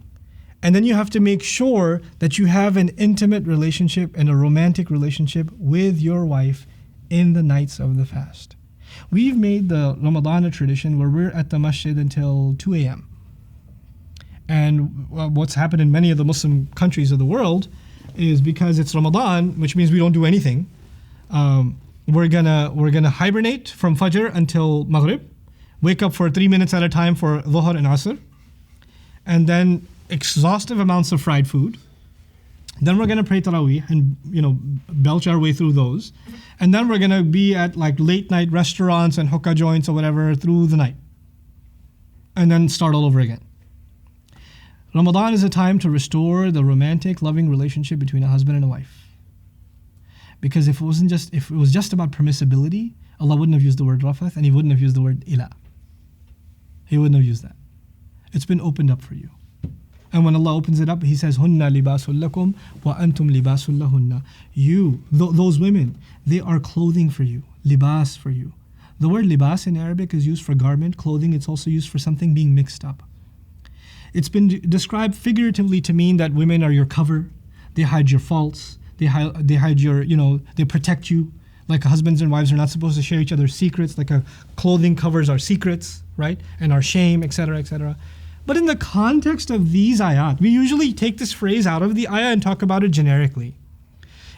and then you have to make sure that you have an intimate relationship and a romantic relationship with your wife in the nights of the fast. We've made the Ramadan a tradition where we're at the masjid until 2 a.m. And what's happened in many of the Muslim countries of the world is, because it's Ramadan, which means we don't do anything, we're gonna hibernate from Fajr until Maghrib, wake up for 3 minutes at a time for Dhuhr and Asr, and then exhaustive amounts of fried food. Then we're gonna pray Taraweeh and belch our way through those, and then we're gonna be at like late night restaurants and hookah joints or whatever through the night, and then start all over again. Ramadan is a time to restore the romantic, loving relationship between a husband and a wife. Because if it was just about permissibility, Allah wouldn't have used the word rafath, and He wouldn't have used the word ila. He wouldn't have used that. It's been opened up for you. And when Allah opens it up, He says, Hunna libasul lakum wa antum libasul lahunna. You, those women, they are clothing for you, libas for you. The word libas in Arabic is used for garment, clothing. It's also used for something being mixed up. It's been described figuratively to mean that women are your cover. They hide your faults. They hide your, they protect you. Like husbands and wives are not supposed to share each other's secrets. Like a clothing covers our secrets, right? And our shame, etc., etc. But in the context of these ayat, we usually take this phrase out of the ayah and talk about it generically.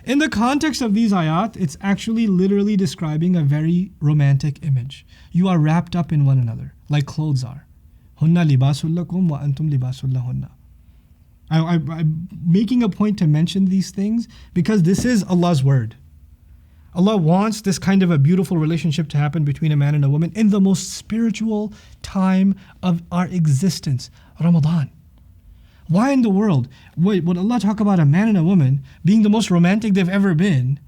In the context of these ayat, it's actually literally describing a very romantic image. You are wrapped up in one another, like clothes are. Hunna libasul lakum wa antum libasul lahunna. I'm making a point to mention these things because this is Allah's word. Allah wants this kind of a beautiful relationship to happen between a man and a woman in the most spiritual time of our existence, Ramadan. Why in the world would Allah talk about a man and a woman being the most romantic they've ever been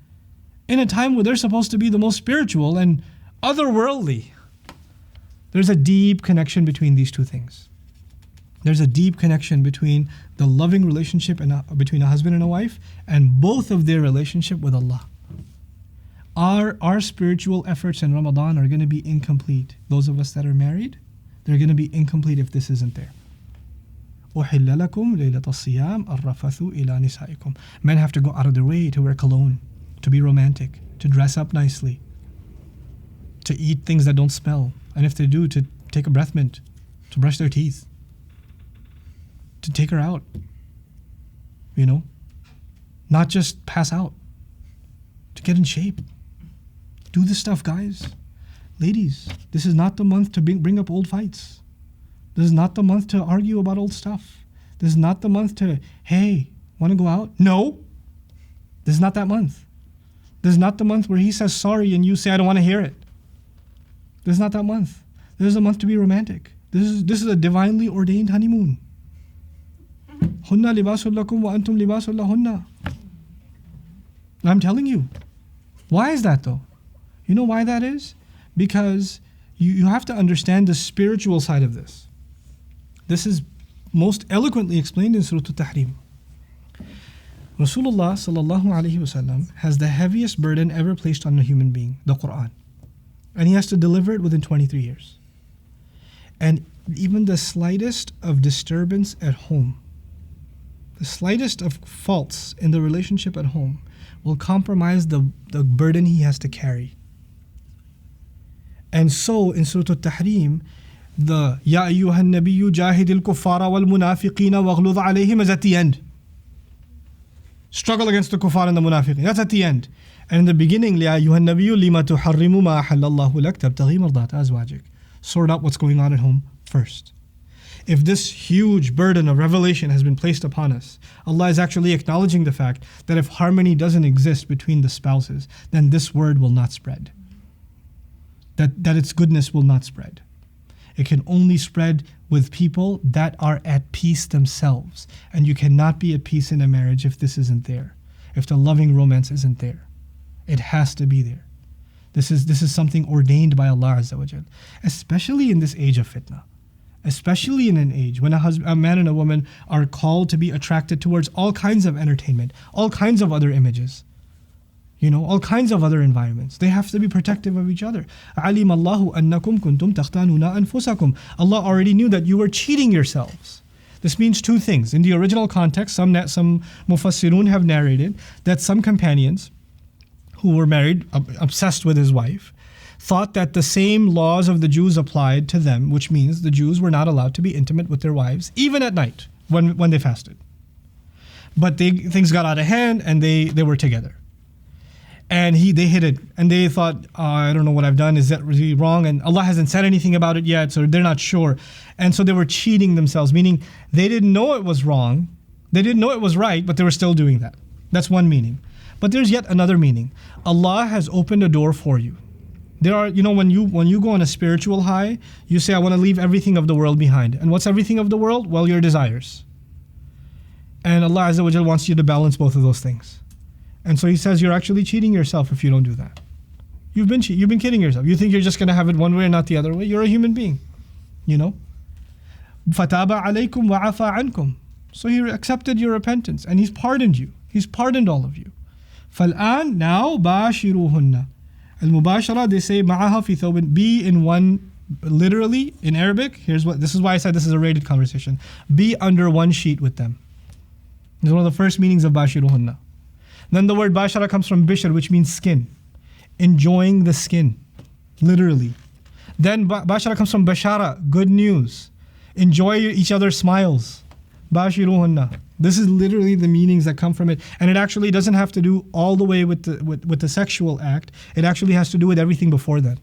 in a time where they're supposed to be the most spiritual and otherworldly? There's a deep connection between these two things. There's a deep connection between the loving relationship between a husband and a wife and both of their relationship with Allah. Our spiritual efforts in Ramadan are going to be incomplete. Those of us that are married, they're going to be incomplete if this isn't there. أُحِلَّ لَكُمْ لَيْلَةَ الصِّيَامِ الرَّفَثُ إِلَى نِسَائِكُمْ. Men have to go out of their way to wear cologne, to be romantic, to dress up nicely, to eat things that don't smell, and if they do, to take a breath mint, to brush their teeth, to take her out, not just pass out, to get in shape. Do this stuff, guys. Ladies, this is not the month to bring up old fights. This is not the month to argue about old stuff. This is not the month to, hey, want to go out? No. This is not that month. This is not the month where he says sorry and you say, I don't want to hear it. This is not that month. This is a month to be romantic. This is a divinely ordained honeymoon. Hunna libasul lakum wa antum libasul lahunna. I'm telling you. Why is that though? You know why that is? Because you have to understand the spiritual side of this. This is most eloquently explained in Surah Al-Tahrim. Rasulullah sallallahu alaihi wasallam has the heaviest burden ever placed on a human being, the Quran. And he has to deliver it within 23 years. And even the slightest of disturbance at home, the slightest of faults in the relationship at home will compromise the burden he has to carry. And so in Surah Al-Tahrim, the Ya ayyuhan nabiyyu jahidil kuffara wal munafiqina waghluz alayhim is at the end. Struggle against the kuffar and the munafiqin. That's at the end. And in the beginning, Ya ayyuhan nabiyyu lima tuharrimu ma ahallallahu lak tabtaghi mardata azwajik. Sort out what's going on at home first. If this huge burden of revelation has been placed upon us, Allah is actually acknowledging the fact that if harmony doesn't exist between the spouses, then this word will not spread. That its goodness will not spread. It can only spread with people that are at peace themselves. And you cannot be at peace in a marriage if this isn't there. If the loving romance isn't there. It has to be there. This is something ordained by Allah Azza wa Jal. Especially in this age of fitna. Especially in an age when a man and a woman are called to be attracted towards all kinds of entertainment, all kinds of other images, all kinds of other environments. They have to be protective of each other. عَلِمَ اللَّهُ أَنَّكُمْ كُنْتُمْ تَخْتَانُونَ أَنفُسَكُمْ. Allah already knew that you were cheating yourselves. This means two things. In the original context, some mufassirun have narrated that some companions who were married, obsessed with his wife, thought that the same laws of the Jews applied to them, which means the Jews were not allowed to be intimate with their wives, even at night when they fasted. But things got out of hand and they were together. And they hid it. And they thought, I don't know what I've done. Is that really wrong? And Allah hasn't said anything about it yet, so they're not sure. And so they were cheating themselves, meaning they didn't know it was wrong. They didn't know it was right, but they were still doing that. That's one meaning. But there's yet another meaning. Allah has opened a door for you. There are, when you go on a spiritual high, you say, I want to leave everything of the world behind. And what's everything of the world? Well, your desires. And Allah Azza wa Jal wants you to balance both of those things. And so He says, you're actually cheating yourself if you don't do that. You've been kidding yourself. You think you're just going to have it one way and not the other way. You're a human being, فَتَابَ عَلَيْكُمْ وَعَفَى عَنْكُمْ. So He accepted your repentance and He's pardoned you. He's pardoned all of you. فَالْآن, now, بَاشِرُوهُنَّ. Al-mubashara, they say, مَعَهَا فِي ثَوْبٍ. Be in one, literally, in Arabic, this is why I said this is a rated conversation. Be under one sheet with them. This is one of the first meanings of bashiruhunna. Then the word bashara comes from bishr, which means skin. Enjoying the skin, literally. Then bashara comes from bashara, good news. Enjoy each other's smiles. Bashiruhunna. This is literally the meanings that come from it. And it actually doesn't have to do all the way with the sexual act. It actually has to do with everything before that.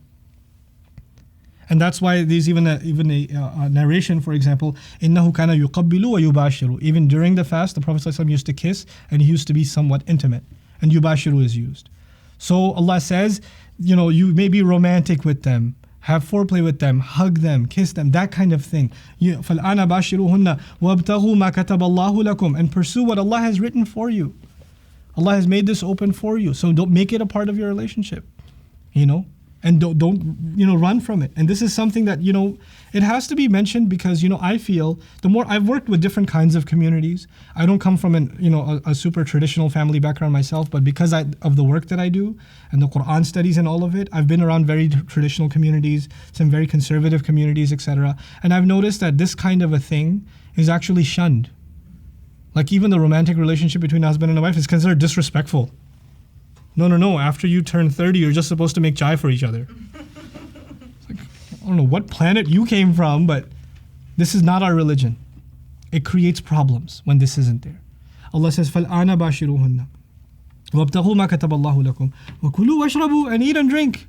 And that's why there's even a narration, for example, إِنَّهُ كَانَ يُقَبِّلُ وَيُبَاشِرُ. Even during the fast, the Prophet ﷺ used to kiss and he used to be somewhat intimate. And yubashiru is used. So Allah says, you may be romantic with them, have foreplay with them, hug them, kiss them, that kind of thing. فَالْآنَ بَاشِرُهُنَّ وَابْتَغُوا مَا كَتَبَ اللَّهُ لَكُمْ. And pursue what Allah has written for you. Allah has made this open for you. So don't make it a part of your relationship. And don't run from it. And this is something that, it has to be mentioned because, I feel the more I've worked with different kinds of communities. I don't come from a super traditional family background myself, but because of the work that I do and the Quran studies and all of it, I've been around very traditional communities, some very conservative communities, etc. And I've noticed that this kind of a thing is actually shunned. Like even the romantic relationship between a husband and a wife is considered disrespectful. No. After you turn 30, you're just supposed to make chai for each other. It's like, I don't know what planet you came from, but this is not our religion. It creates problems when this isn't there. Allah says, فَالْآنَ بَاشِرُوهُنَّ وَابْتَغُوا مَا كَتَبَ اللَّهُ لَكُمْ وَكُلُوا وَاشْرَبُوا, and eat and drink.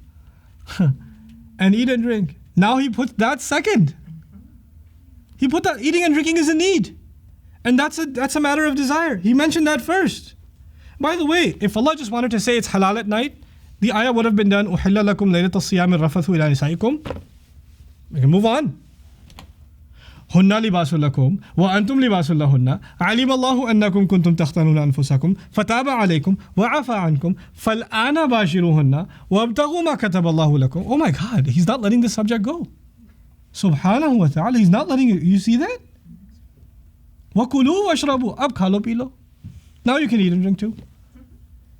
And eat and drink. Now he put that second. He put that eating and drinking is a need. And that's a matter of desire. He mentioned that first. By the way, if Allah just wanted to say it's halal at night, the ayah would have been done, أُحِلَّ لَكُمْ لَيْلَةَ الصِّيَامِ الرَّفَثُ إِلَى نِسَائِكُمْ. We can move on. هُنَّ لِبَاسٌ لَكُمْ وَأَنْتُمْ لِبَاسٌ لَهُنَّ عَلِمَ اللَّهُ أَنَّكُمْ كُنْتُمْ تَخْتَانُونَ أَنفُسَكُمْ فَتَابَ عَلَيْكُمْ وَعَفَى عَنْكُمْ فَالْآنَ بَاشِرُوهُنَّ وَابْتَغُوا مَا كَتَبَ اللَّهُ لَكُمْ. Oh my God, He's not letting this subject go. Subhanahu wa ta'ala, He's not letting it. You see that? وَكُلُوا وَاشْرَبُوا. Ab khalo pilo. Now you can eat and drink too.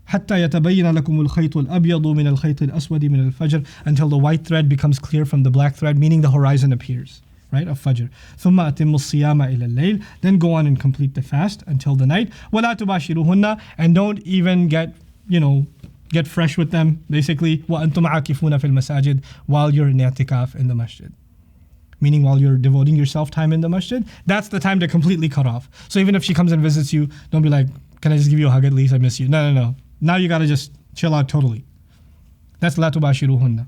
حتى يتبين لكم الخيط الأبيض من الخيط الأسود من الفجر, until the white thread becomes clear from the black thread, meaning the horizon appears, right, of Fajr. ثم أتموا الصيام إلى الليل, then go on and complete the fast until the night. ولا تباشروهن, and don't even get fresh with them, basically. وأنتم عاكفون في المساجد, while you're in i'tikaf in the masjid. Meaning while you're devoting yourself time in the masjid, that's the time to completely cut off. So even if she comes and visits you, don't be like, can I just give you a hug at least? I miss you. No. Now you gotta just chill out totally. That's لا تباشروهن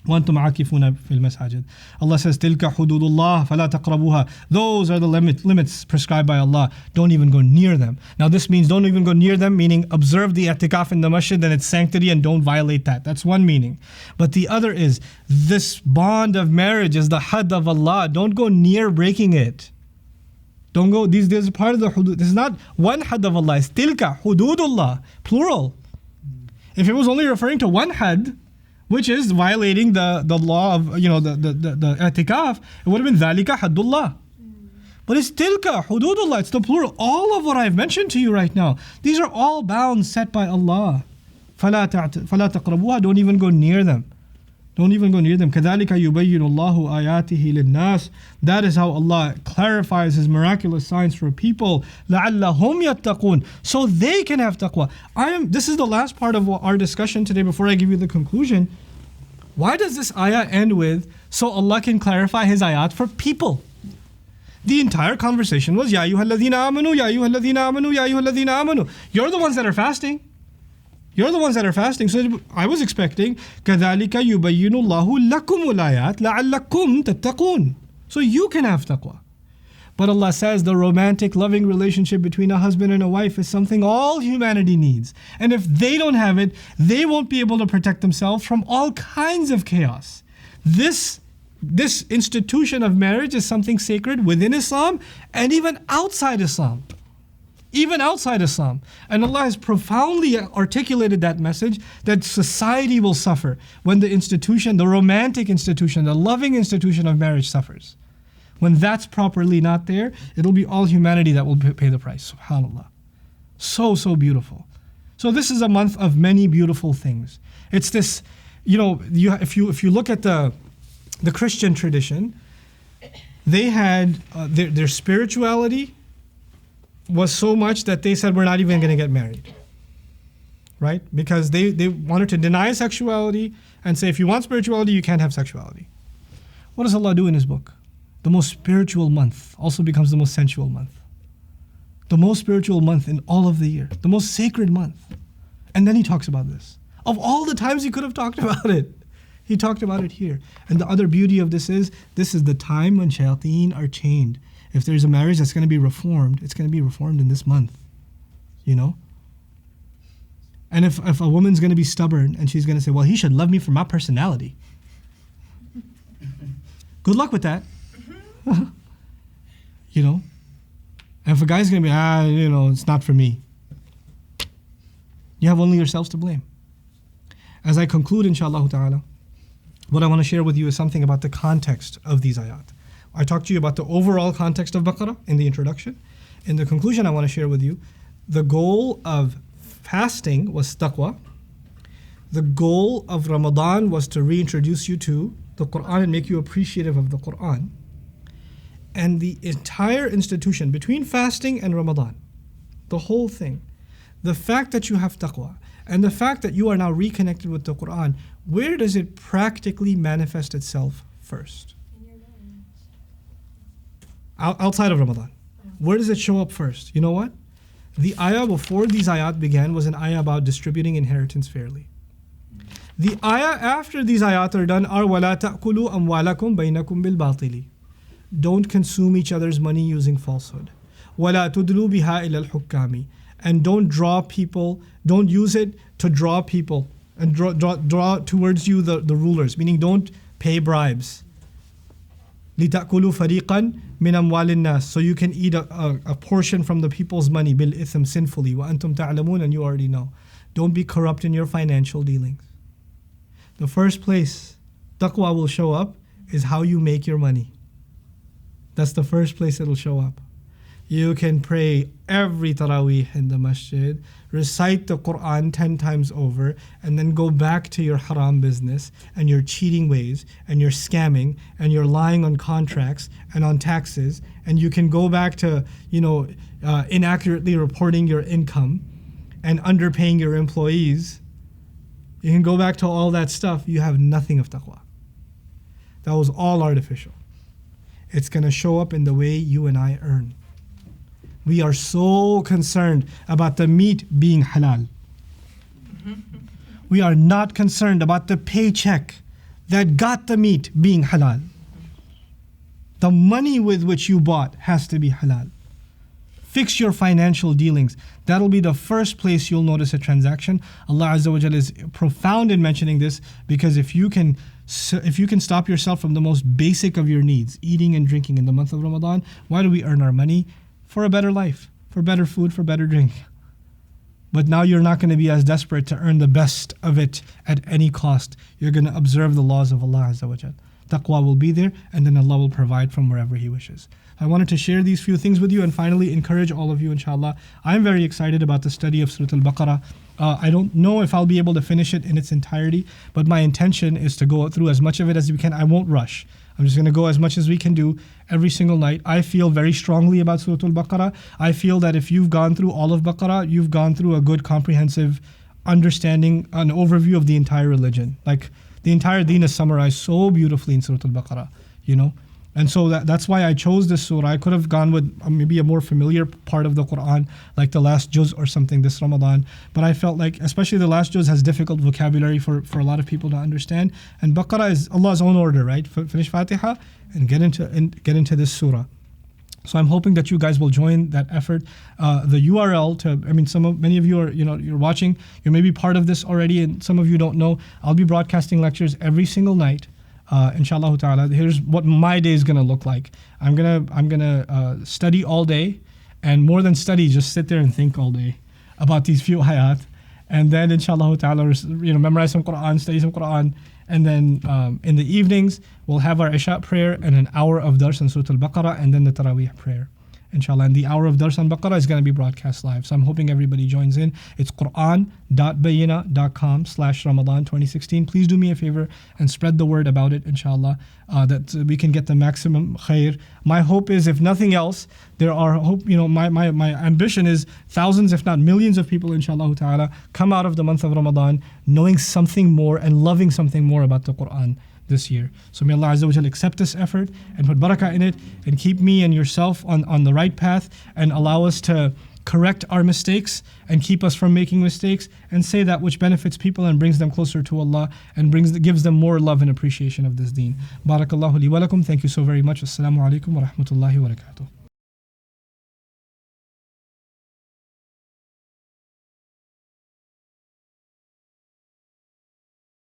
وأنتم عاكفون في المساجد. Allah says, تلك حدود الله فلا تقربوها. Those are the limits prescribed by Allah. Don't even go near them. Now this means don't even go near them, meaning observe the i'tikaf in the masjid and its sanctity and don't violate that. That's one meaning. But the other is, this bond of marriage is the had of Allah. Don't go near breaking it. Don't go, this is part of the hudud. This is not one had of Allah, it's tilka hududullah, plural. If it was only referring to one had, which is violating the law of, the i'tikaf, it would have been dhalika haddullah. But it's tilka hududullah, it's the plural. All of what I've mentioned to you right now, these are all bounds set by Allah. فَلَا تَقْرَبُوهَا, don't even go near them. Don't even go near them. كَذَلِكَ يُبَيِّنُ اللَّهُ آيَاتِهِ لِلنَّاسِ. That is how Allah clarifies His miraculous signs for people. لَعَلَّهُمْ يَتَّقُونَ, so they can have taqwa. This is the last part of our discussion today before I give you the conclusion. Why does this ayah end with, so Allah can clarify His ayat for people? The entire conversation was, يَا أَيُّهَا الَّذِينَ آمَنُوا يَا أَيُّهَا الَّذِينَ آمَنُوا يَا أَيُّهَا الَّذِينَ آمَنُوا. You're the ones that are fasting. You're the ones that are fasting. So I was expecting كَذَلِكَ يُبَيِّنُ اللَّهُ لَكُمُ الْآيَاتِ لَعَلَّكُمْ تَتَّقُونَ, so you can have taqwa. But Allah says the romantic, loving relationship between a husband and a wife is something all humanity needs. And if they don't have it, they won't be able to protect themselves from all kinds of chaos. This institution of marriage is something sacred within Islam and even outside Islam. Even outside Islam. And Allah has profoundly articulated that message that society will suffer when the institution, the romantic institution, the loving institution of marriage suffers. When that's properly not there, it'll be all humanity that will pay the price. SubhanAllah. So beautiful. So this is a month of many beautiful things. It's this, if you look at the Christian tradition, they had their spirituality was so much that they said we're not even going to get married, right? Because they wanted to deny sexuality and say if you want spirituality, you can't have sexuality. What does Allah do in His book? The most spiritual month also becomes the most sensual month. The most spiritual month in all of the year. The most sacred month. And then He talks about this. Of all the times He could have talked about it, He talked about it here. And the other beauty of this is the time when shayateen are chained. If there's a marriage that's going to be reformed, it's going to be reformed in this month. And if a woman's going to be stubborn and she's going to say, well, he should love me for my personality. Good luck with that. And if a guy's going to be, it's not for me. You have only yourselves to blame. As I conclude, inshallah ta'ala, what I want to share with you is something about the context of these ayat. I talked to you about the overall context of Baqarah in the introduction. In the conclusion, I want to share with you the goal of fasting was taqwa. The goal of Ramadan was to reintroduce you to the Quran and make you appreciative of the Quran. And the entire institution between fasting and Ramadan, the whole thing, the fact that you have taqwa and the fact that you are now reconnected with the Quran, where does it practically manifest itself first? In your mind. Outside of Ramadan. Where does it show up first? You know what? The ayah before these ayat began was an ayah about distributing inheritance fairly. The ayah after these ayat are done are وَلَا تَأْكُلُوا أَمْوَالَكُمْ بَيْنَكُمْ بِالْبَاطِلِ. Don't consume each other's money using falsehood. وَلَا تُدْلُوا بِهَا إِلَى الْحُكَّامِ. And don't use it to draw people and draw towards you the rulers, meaning don't pay bribes. لِتَأْكُلُوا فَرِيقًا مِنْ أَمْوَالِ النَّاسِ. So you can eat a portion from the people's money, بِالْإِثْمِ, sinfully, وَأَنْتُمْ تَعْلَمُونَ, and you already know. Don't be corrupt in your financial dealings. The first place taqwa will show up is how you make your money. That's the first place it'll show up. You can pray every Taraweeh in the masjid, recite the Quran 10 times over, and then go back to your haram business and your cheating ways and your scamming and your lying on contracts and on taxes, and you can go back to inaccurately reporting your income and underpaying your employees. You can go back to all that stuff. You have nothing of taqwa. That was all artificial. It's going to show up in the way you and I earn. We are so concerned about the meat being halal. We are not concerned about the paycheck that got the meat being halal. The money with which you bought has to be halal. Fix your financial dealings. That'll be the first place you'll notice a transaction. Allah Azza wa Jalla is profound in mentioning this, because if you can stop yourself from the most basic of your needs, eating and drinking in the month of Ramadan, why do we earn our money? For a better life, for better food, for better drink. But now you're not going to be as desperate to earn the best of it at any cost. You're going to observe the laws of Allah Azza wa Jalla. Taqwa will be there, and then Allah will provide from wherever He wishes. I wanted to share these few things with you and finally encourage all of you, inshallah. I'm very excited about the study of Surah Al-Baqarah. I don't know if I'll be able to finish it in its entirety, but my intention is to go through as much of it as we can. I won't rush. I'm just going to go as much as we can do every single night. I feel very strongly about Surah Al-Baqarah. I feel that if you've gone through all of Baqarah, you've gone through a good comprehensive understanding, an overview of the entire religion. Like the entire deen is summarized so beautifully in Surah Al-Baqarah, And so that's why I chose this surah. I could have gone with maybe a more familiar part of the Quran, like the last juz or something this Ramadan. But I felt like, especially the last juz has difficult vocabulary for a lot of people to understand. And Baqarah is Allah's own order, right? Finish Fatiha and get into this surah. So I'm hoping that you guys will join that effort. The URL many of you are, you're watching. You may be part of this already, and some of you don't know. I'll be broadcasting lectures every single night. Inshallah ta'ala, here's what my day is gonna look like. I'm gonna study all day, and more than study, just sit there and think all day about these few ayat, and then inshallah ta'ala, memorize some Quran, study some Quran, and then in the evenings we'll have our Isha prayer and an hour of dars on Surah Al-Baqarah, and then the Taraweeh prayer. Inshallah, and the hour of dars on Baqarah is going to be broadcast live. So I'm hoping everybody joins in. It's Quran.bayyinah.com/Ramadan 2016. Please do me a favor and spread the word about it, inshallah, that we can get the maximum khair. My hope is, if nothing else, my ambition is thousands, if not millions of people, inshallah ta'ala, come out of the month of Ramadan knowing something more and loving something more about the Quran this year. So may Allah Azza wa Jalla accept this effort and put barakah in it, and keep me and yourself on the right path, and allow us to correct our mistakes and keep us from making mistakes, and say that which benefits people and brings them closer to Allah and gives them more love and appreciation of this deen. Barakallahu li wa lakum. Thank you so very much. Assalamu alaikum wa rahmatullahi wa barakatuh.